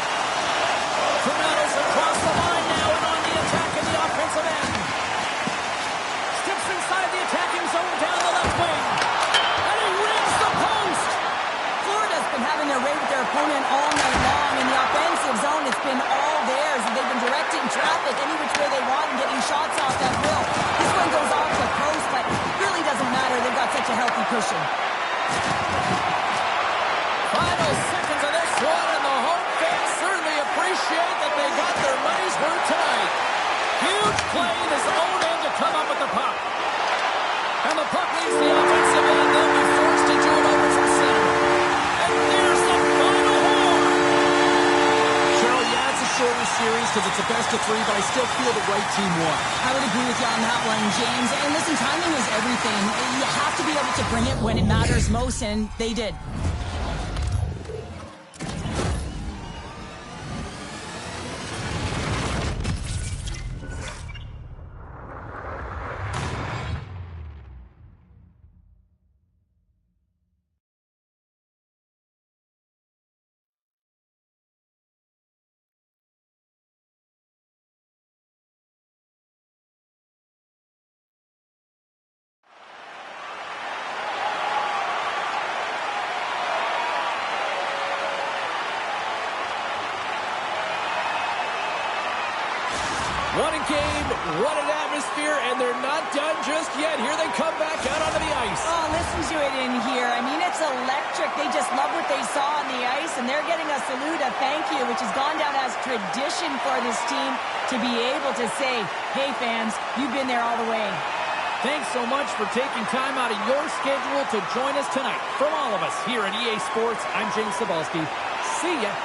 Granato's across the line now and on the attack in the offensive end. Steps inside the attacking zone down the left wing. And he rips the post. Florida's been having their way with their opponent all night long. In the offensive zone, it's been all theirs. They've been directing traffic any which way they want and getting shots off that grill. This one goes off the post, but it really doesn't matter. They've got such a healthy cushion. Final seconds of this one, and the home fans certainly appreciate that they got their money's worth tonight. Huge play in his own end to come up with the puck. And the puck leaves the offensive end. They'll be forced to do it over from center. And there's the final horn. Cheryl, yeah, it's a shorter series because it's a best of three, but I still feel the right team won. I would agree with you on that one, James. And listen, timing is everything. You have to be able to bring it when it matters most, and they did. What a game, what an atmosphere, and they're not done just yet. Here they come back out onto the ice. Oh, listen to it in here. I mean, it's electric. They just love what they saw on the ice, and they're getting a salute, a thank you, which has gone down as tradition for this team to be able to say, hey, fans, you've been there all the way. Thanks so much for taking time out of your schedule to join us tonight. From all of us here at EA Sports, I'm James Cebulski. See ya.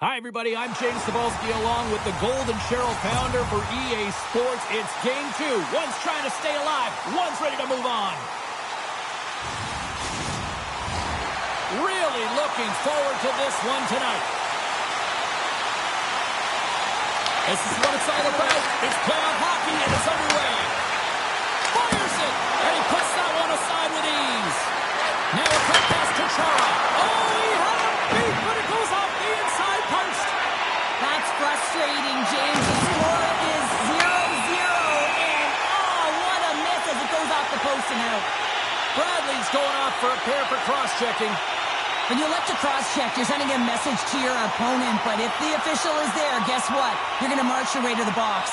Hi, everybody. I'm James Cebulski along with the Golden Cheryl founder for EA Sports. It's game 2. One's trying to stay alive. One's ready to move on. Really looking forward to this one tonight. This is what it's all about. It's playoff hockey, and it's underway. Fires it, and he puts that one aside with ease. Now a cut pass to Chara. Oh, he had a beat, but it goes off the inside post. That's frustrating, James. The score is 0-0, and what a miss as it goes off the post and out. Bradley's going off for a pair for cross-checking. When you elect to cross-check, you're sending a message to your opponent, but if the official is there, guess what? You're going to march your way to the box.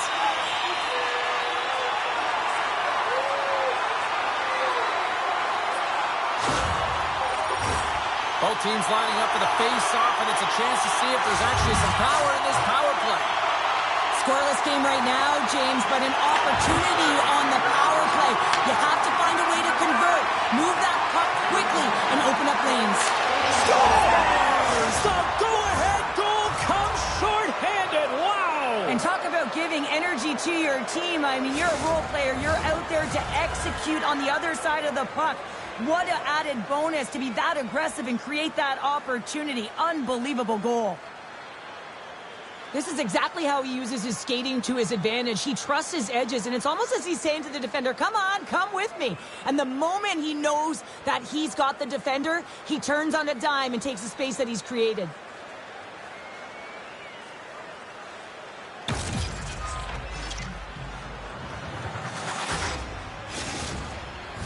Both teams lining up for the face-off, and it's a chance to see if there's actually some power in this power play. Scoreless game right now, James, but an opportunity on the power play. You have to find a way to convert. Move that puck quickly and open up lanes. Scores! The go-ahead goal comes short-handed. Wow! And talk about giving energy to your team. I mean, you're a role player. You're out there to execute on the other side of the puck. What an added bonus to be that aggressive and create that opportunity. Unbelievable goal. This is exactly how he uses his skating to his advantage. He trusts his edges, and it's almost as he's saying to the defender, come on, come with me. And the moment he knows that he's got the defender, he turns on a dime and takes the space that he's created.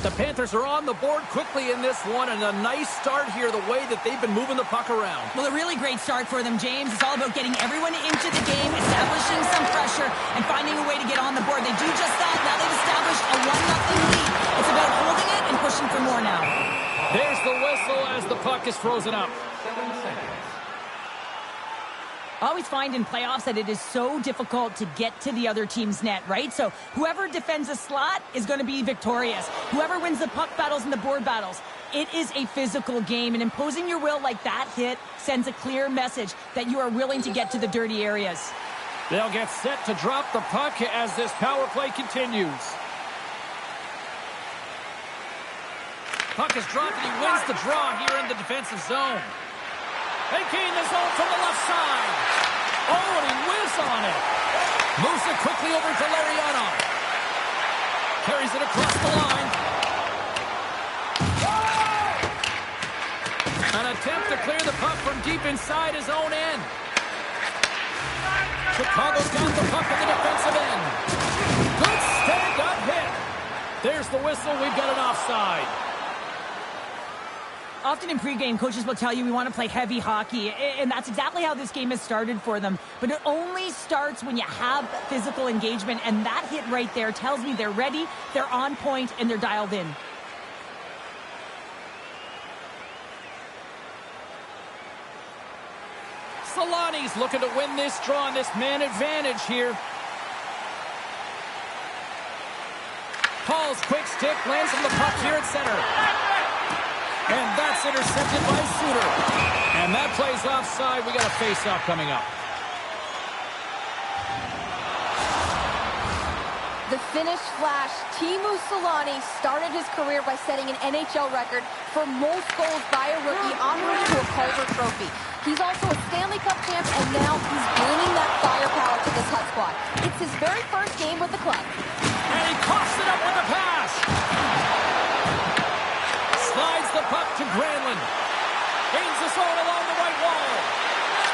The Panthers are on the board quickly in this one, and a nice start here, the way that they've been moving the puck around. Well, a really great start for them, James. It's all about getting everyone into the game, establishing some pressure, and finding a way to get on the board. They do just that. Now they've established a 1-0 lead. It's about holding it and pushing for more now. There's the whistle as the puck is frozen up. I always find in playoffs that it is so difficult to get to the other team's net, right? So whoever defends a slot is going to be victorious. Whoever wins the puck battles and the board battles. It is a physical game, and imposing your will like that hit sends a clear message that you are willing to get to the dirty areas. They'll get set to drop the puck as this power play continues. Puck is dropped, and he wins the draw here in the defensive zone. They gain the zone from the left side. Oh, and he whizzed on it. Moves it quickly over to Lariano. Carries it across the line. An attempt to clear the puck from deep inside his own end. Chicago's got the puck in the defensive end. Good stand-up hit. There's the whistle. We've got an offside. Often in pregame, coaches will tell you we want to play heavy hockey, and that's exactly how this game has started for them. But it only starts when you have physical engagement, and that hit right there tells me they're ready, they're on point, and they're dialed in. Solani's looking to win this draw on this man advantage here. Paul's quick stick lands on the puck here at center. And that's intercepted by Suter. And that plays offside. We got a face-off coming up. The Finnish Flash, Teemu Solani, started his career by setting an NHL record for most goals by a rookie en route to a Calder Trophy. He's also a Stanley Cup champ, and now he's bringing that firepower to this Hut squad. It's his very first game with the club. And he coughs it up with the pass. Slides the puck to Granlund. Gains the zone along the right wall.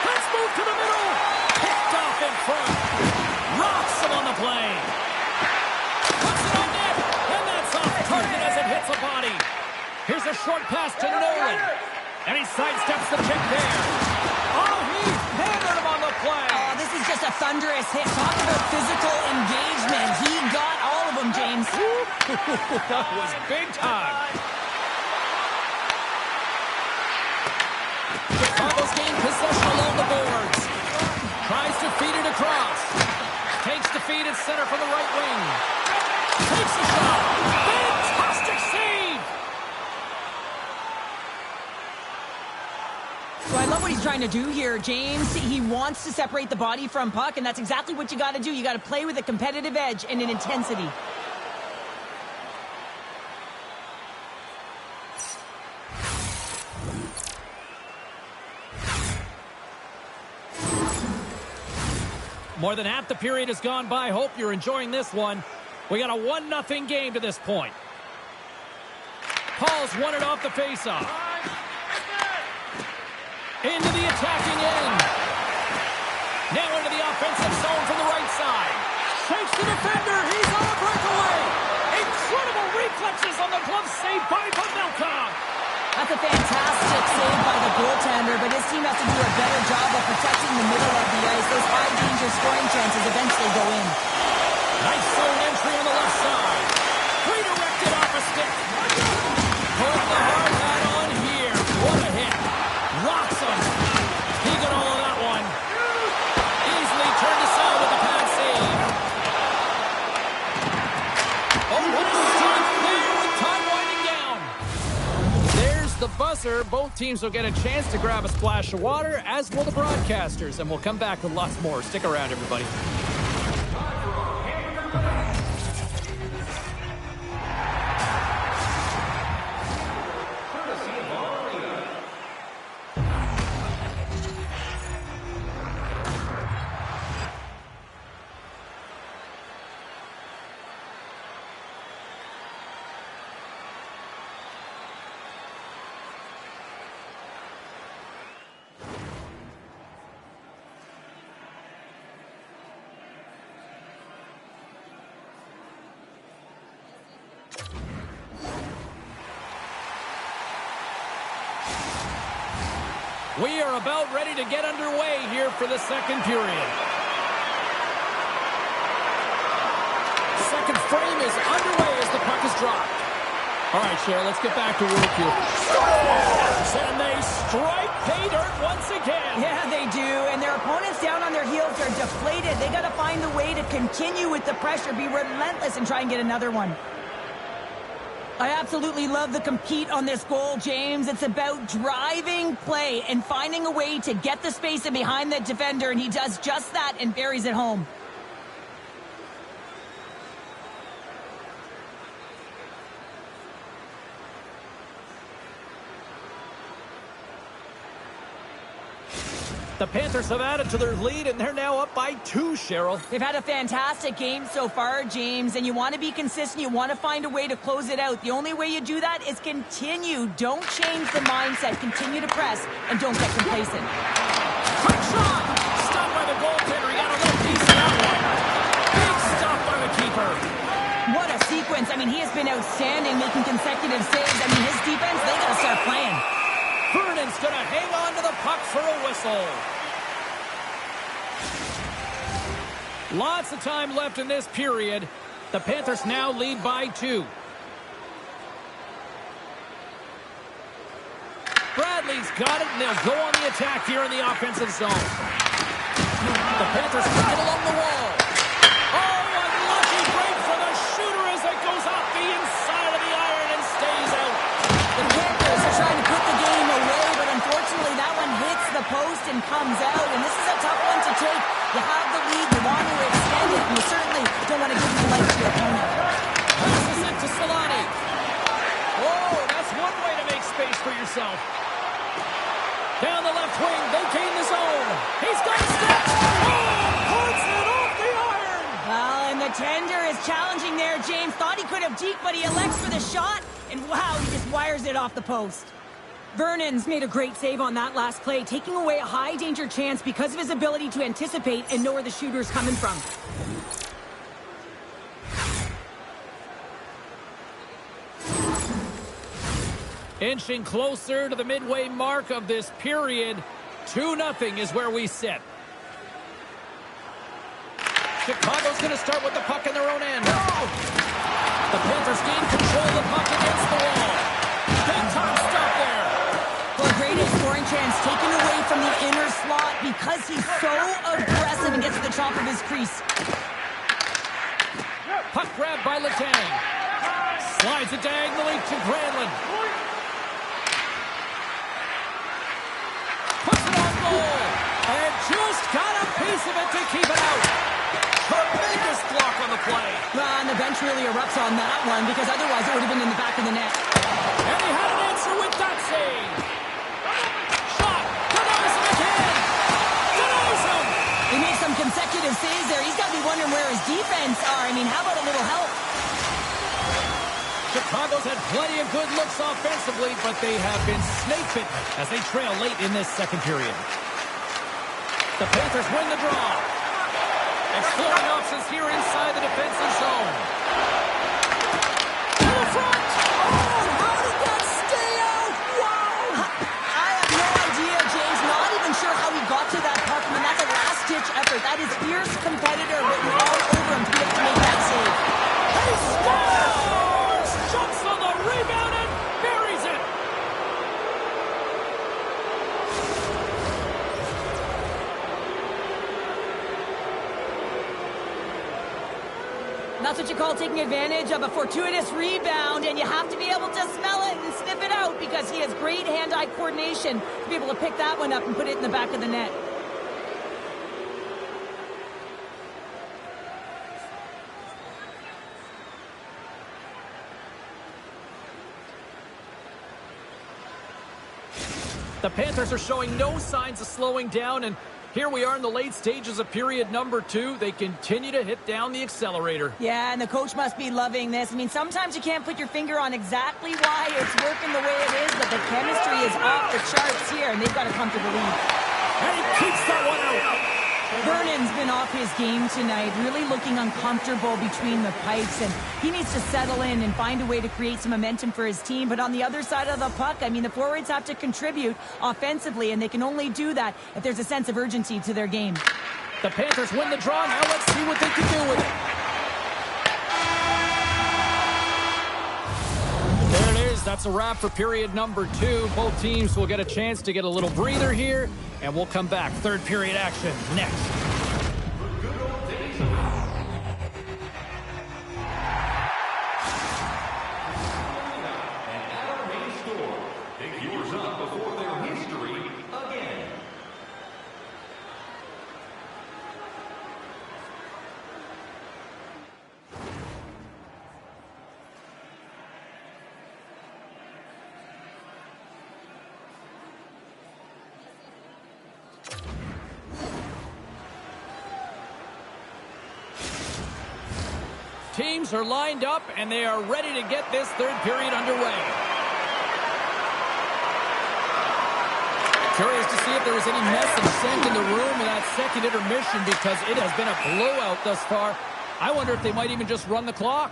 Let's move to the middle. Picked off in front. Rocks him on the play. Puts it on net. And that's off target as it hits a body. Here's a short pass to Nolan. And he sidesteps the check there. Oh, he hammered him on the play. Oh, this is just a thunderous hit. Talk about physical engagement. He got all of them, James. That was big time. Chicago's gained possession along the boards. Tries to feed it across. Takes the feed at center from the right wing. Takes a shot. Fantastic save. So I love what he's trying to do here, James. He wants to separate the body from puck, and that's exactly what you got to do. You got to play with a competitive edge and an intensity. More than half the period has gone by. Hope you're enjoying this one. We got a 1-0 game to this point. Paul's won it off the faceoff. Into the attacking end. Now into the offensive zone from the right side. Shakes the defender. He's on a breakaway. Incredible reflexes on the glove save by Pavelka. That's a fantastic save by the goaltender, but his team has to do a better job of protecting the middle of the ice. Those high-danger scoring chances eventually go in. Nice zone entry on the left side. Redirected off a stick. Put the hard hat on here. What a hit. Rocks him. He got all of that one. Easily turned aside with the pad save. Oh, what a strike there with time winding down. There's the buzzer. Both teams will get a chance to grab a splash of water, as will the broadcasters. And we'll come back with lots more. Stick around, everybody. We are about ready to get underway here for the second period. Second frame is underway as the puck is dropped. All right, Chel, let's get back to work here. And they strike pay dirt once again. Yeah, they do, and their opponents down on their heels are deflated. They got to find the way to continue with the pressure, be relentless, and try and get another one. I absolutely love the compete on this goal, James. It's about driving play and finding a way to get the space in behind the defender, and he does just that and buries it home. The Panthers have added to their lead, and they're now up by 2, Cheryl. They've had a fantastic game so far, James, and you want to be consistent. You want to find a way to close it out. The only way you do that is continue. Don't change the mindset. Continue to press, and don't get complacent. Quick shot! Stopped by the goaltender. He got a little piece of that one. Big stop by the keeper. What a sequence. I mean, he has been outstanding, making consecutive saves. I mean, his defense, they got to start playing. Vernon's going to hang on to the puck for a whistle. Lots of time left in this period. The Panthers now lead by 2. Bradley's got it, and they'll go on the attack here in the offensive zone. The Panthers kick it along the wall. Oh, unlucky break for the shooter as it goes off the inside of the iron and stays out. The Panthers are trying to put the game away, but unfortunately that one hits the post and comes out, and this is a tough one to take. You have the lead, you want to extend it, and you certainly don't want to give the light to your opponent. Passes it to Solani. Oh, that's one way to make space for yourself. Down the left wing, they gain the zone. He's got a step. Oh, puts it off the iron. Well, and the tender is challenging there, James. Thought he could have deked, but he elects for the shot, and wow, he just wires it off the post. Vernon's made a great save on that last play, taking away a high-danger chance because of his ability to anticipate and know where the shooter's coming from. Inching closer to the midway mark of this period. 2-0 is where we sit. Chicago's going to start with the puck in their own end. The Panthers gain control of the puck against the wall. Big time stop there. Well, a great scoring chance taken away from the inner slot because he's so aggressive and gets to the top of his crease. Puck grab by Letang. Slides it diagonally to Granlund. keep it out. Tremendous block on the play. And the bench really erupts on that one because otherwise it would have been in the back of the net. And he had an answer with that save. Shot. Denies him again. Denies him. He made some consecutive saves there. He's got to be wondering where his defense are. I mean, how about a little help? Chicago's had plenty of good looks offensively, but they have been snake-bitten as they trail late in this second period. The Panthers win the draw. Exploring options here inside the defensive zone. To the front! Oh, how did that stay out? Wow! I have no idea, James. Not even sure how he got to that puck. I mean, that's a last-ditch effort. That is fierce competitor written all over him to be able to make that save. He scores! Jumps on the rebound and buries it! That's what you call taking advantage of a fortuitous rebound, and you have to be able to smell it and sniff it out because he has great hand-eye coordination to be able to pick that one up and put it in the back of the net. The Panthers are showing no signs of slowing down, and here we are in the late stages of period number 2. They continue to hit down the accelerator. Yeah, and the coach must be loving this. I mean, sometimes you can't put your finger on exactly why it's working the way it is, but the chemistry is off the charts here, and they've got a comfortable lead. And he keeps that one out. Vernon's been off his game tonight, really looking uncomfortable between the pipes, and he needs to settle in and find a way to create some momentum for his team. But on the other side of the puck, I mean, the forwards have to contribute offensively, and they can only do that if there's a sense of urgency to their game. The Panthers win the draw. Now let's see what they can do with it. There it is. That's a wrap for period number 2. Both teams will get a chance to get a little breather here, and we'll come back. Third period action next. Teams are lined up, and they are ready to get this third period underway. Curious to see if there was any message sent in the room in that second intermission because it has been a blowout thus far. I wonder if they might even just run the clock.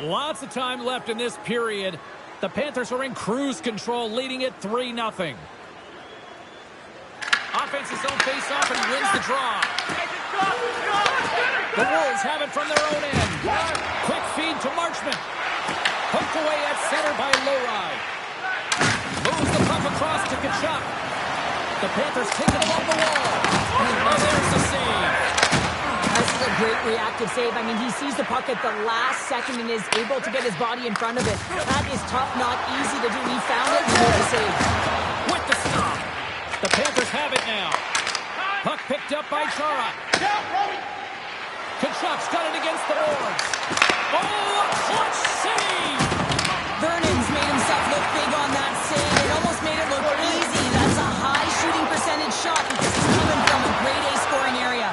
Lots of time left in this period. The Panthers are in cruise control, leading it 3-0. Offense's own face-off, and he wins the draw. The Wolves have it from their own end. Quick feed to Marchment. Poked away at center by Lowry. Moves the puck across to Kachuk. The Panthers take it along the wall. Oh, there's the save. This is a great reactive save. I mean, he sees the puck at the last second and is able to get his body in front of it. That is tough, not easy to do. He found it and made the save. With the stop. The Panthers have it now. Puck picked up by Chara. Kachuk's got it against the boards. Oh, a clutch save! Vernon's made himself look big on that save. It almost made it look easy. That's a high shooting percentage shot because he's coming from a grade A scoring area.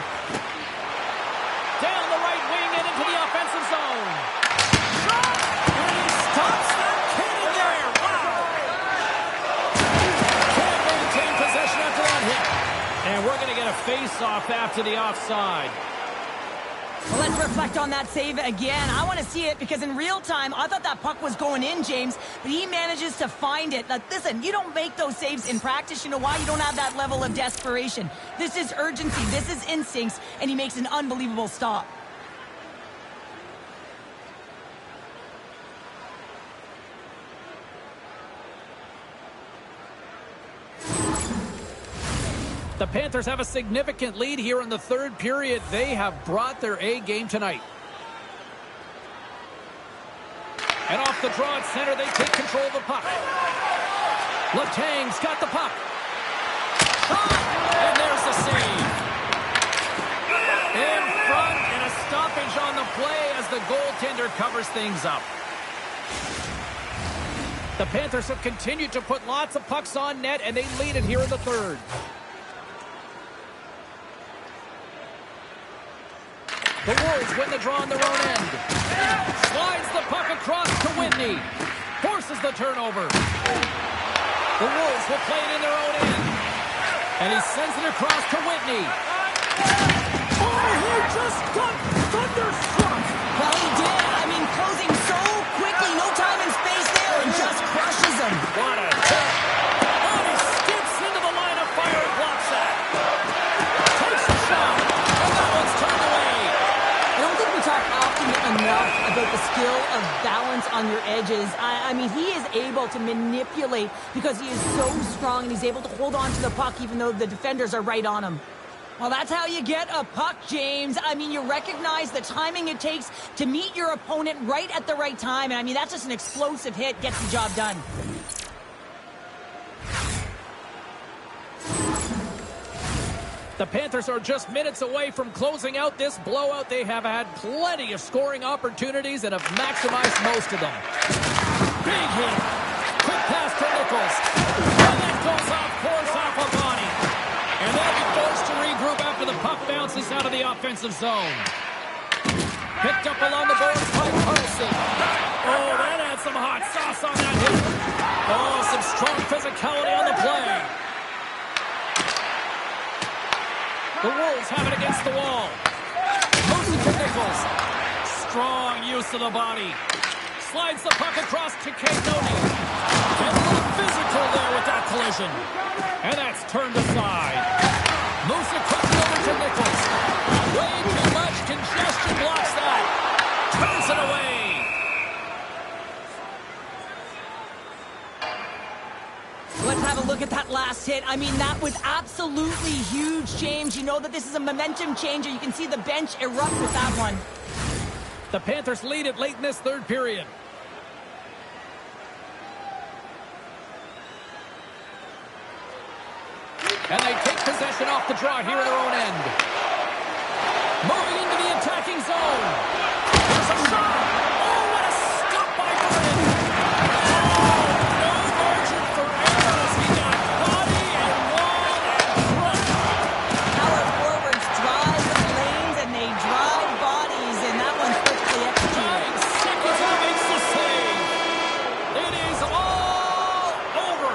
Down the right wing and into the offensive zone. Shot! And he stops that cannon there. Wow! Can't maintain possession after that hit. And we're going to get a face-off after the offside. Well, let's reflect on that save again. I want to see it because in real time, I thought that puck was going in, James, but he manages to find it. Now, listen, you don't make those saves in practice. You know why? You don't have that level of desperation. This is urgency. This is instincts, and he makes an unbelievable stop. The Panthers have a significant lead here in the third period. They have brought their A game tonight. And off the draw at center, they take control of the puck. Letang's got the puck. shot, and there's the save. In front, and a stoppage on the play as the goaltender covers things up. The Panthers have continued to put lots of pucks on net, and they lead it here in the third. The Wolves win the draw on their own end. Slides the puck across to Whitney. Forces the turnover. The Wolves will play it in their own end. And he sends it across to Whitney. Oh, he just got thunderstruck. Well, he did. I mean, closing so quickly. No time and space there, and just crushes him. What a hit. Oh, he skips into the line of fire and blocks that. Takes a shot. And that one's turned away. I don't think we talk often enough about the skill of balance on your edges. I mean, he is able to manipulate because he is so strong, and he's able to hold on to the puck even though the defenders are right on him. Well, that's how you get a puck, James. I mean, you recognize the timing it takes to meet your opponent right at the right time. And I mean, that's just an explosive hit, gets the job done. The Panthers are just minutes away from closing out this blowout. They have had plenty of scoring opportunities and have maximized most of them. Big hit. Quick pass to Nichols. And that goes off course off a body. And they'll be forced to regroup after the puck bounces out of the offensive zone. Picked up along the boards by Carlson. Oh, that had some hot sauce on that hit. Oh, some strong physicality on the play. The Wolves have it against the wall. Moves it to Nichols. Strong use of the body. Slides the puck across to Cagnoni. And a little physical there with that collision. And that's turned aside. Moves it quickly over to Nichols. Way too much congestion blocks that. Turns it away. Let's have a look at that last hit. I mean, that was absolutely huge, James. You know that this is a momentum changer. You can see the bench erupt with that one. The Panthers lead it late in this third period. And they take possession off the draw here in their own end. Moving into the attacking zone. There's a shot. Oh, what a stop by Gordon. Oh, no margin for error as he got body and wall and crushed. Power forwards drive lanes and they drive bodies, and that one's quickly executed. 9 seconds and makes the save. It is all over.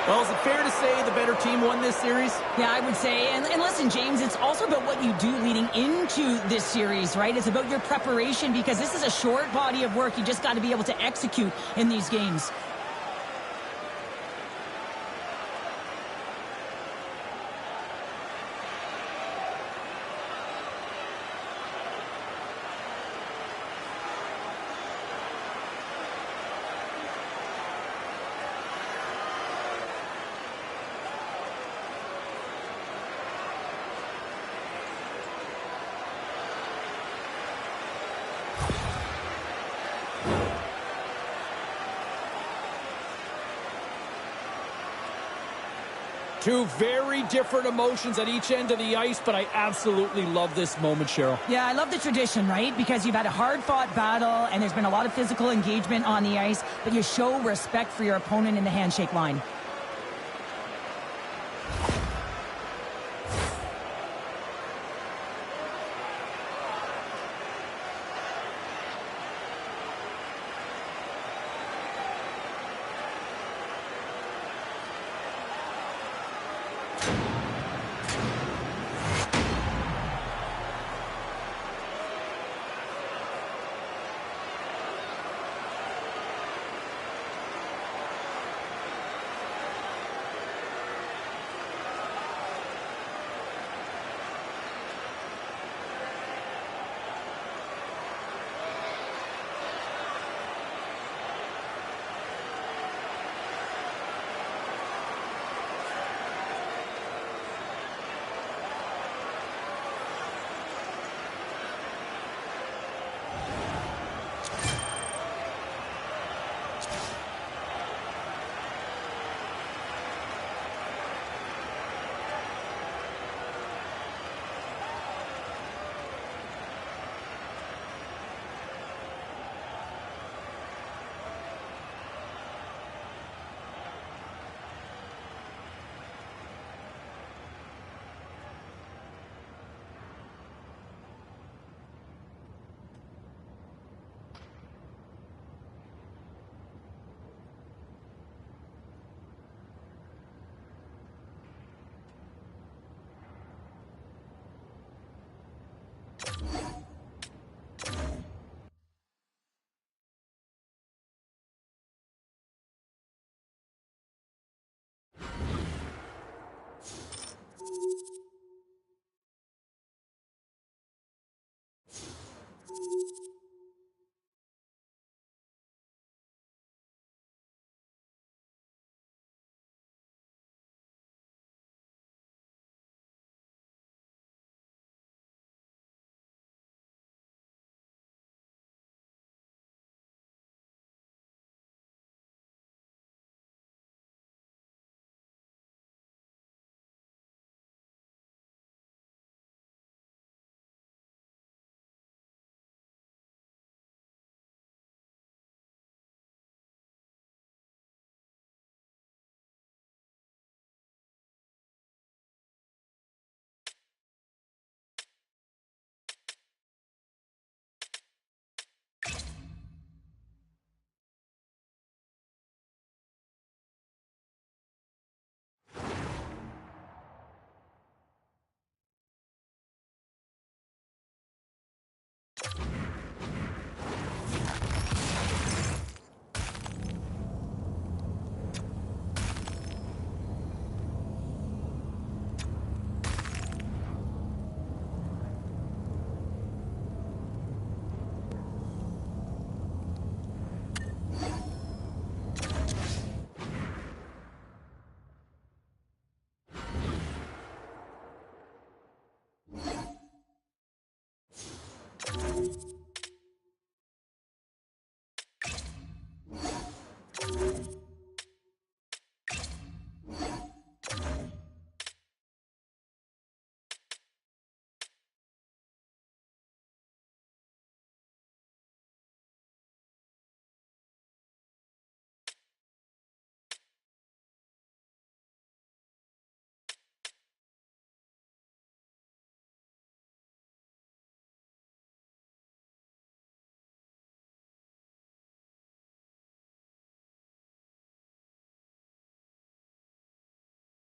Well, is it fair to say the better team won this series? Yeah, I would say. And listen, James, it's also about what you do leading into this series, right? It's about your preparation because this is a short body of work. You just got to be able to execute in these games. Two very different emotions at each end of the ice, but I absolutely love this moment, Cheryl. Yeah, I love the tradition, right? Because you've had a hard-fought battle, and there's been a lot of physical engagement on the ice, but you show respect for your opponent in the handshake line.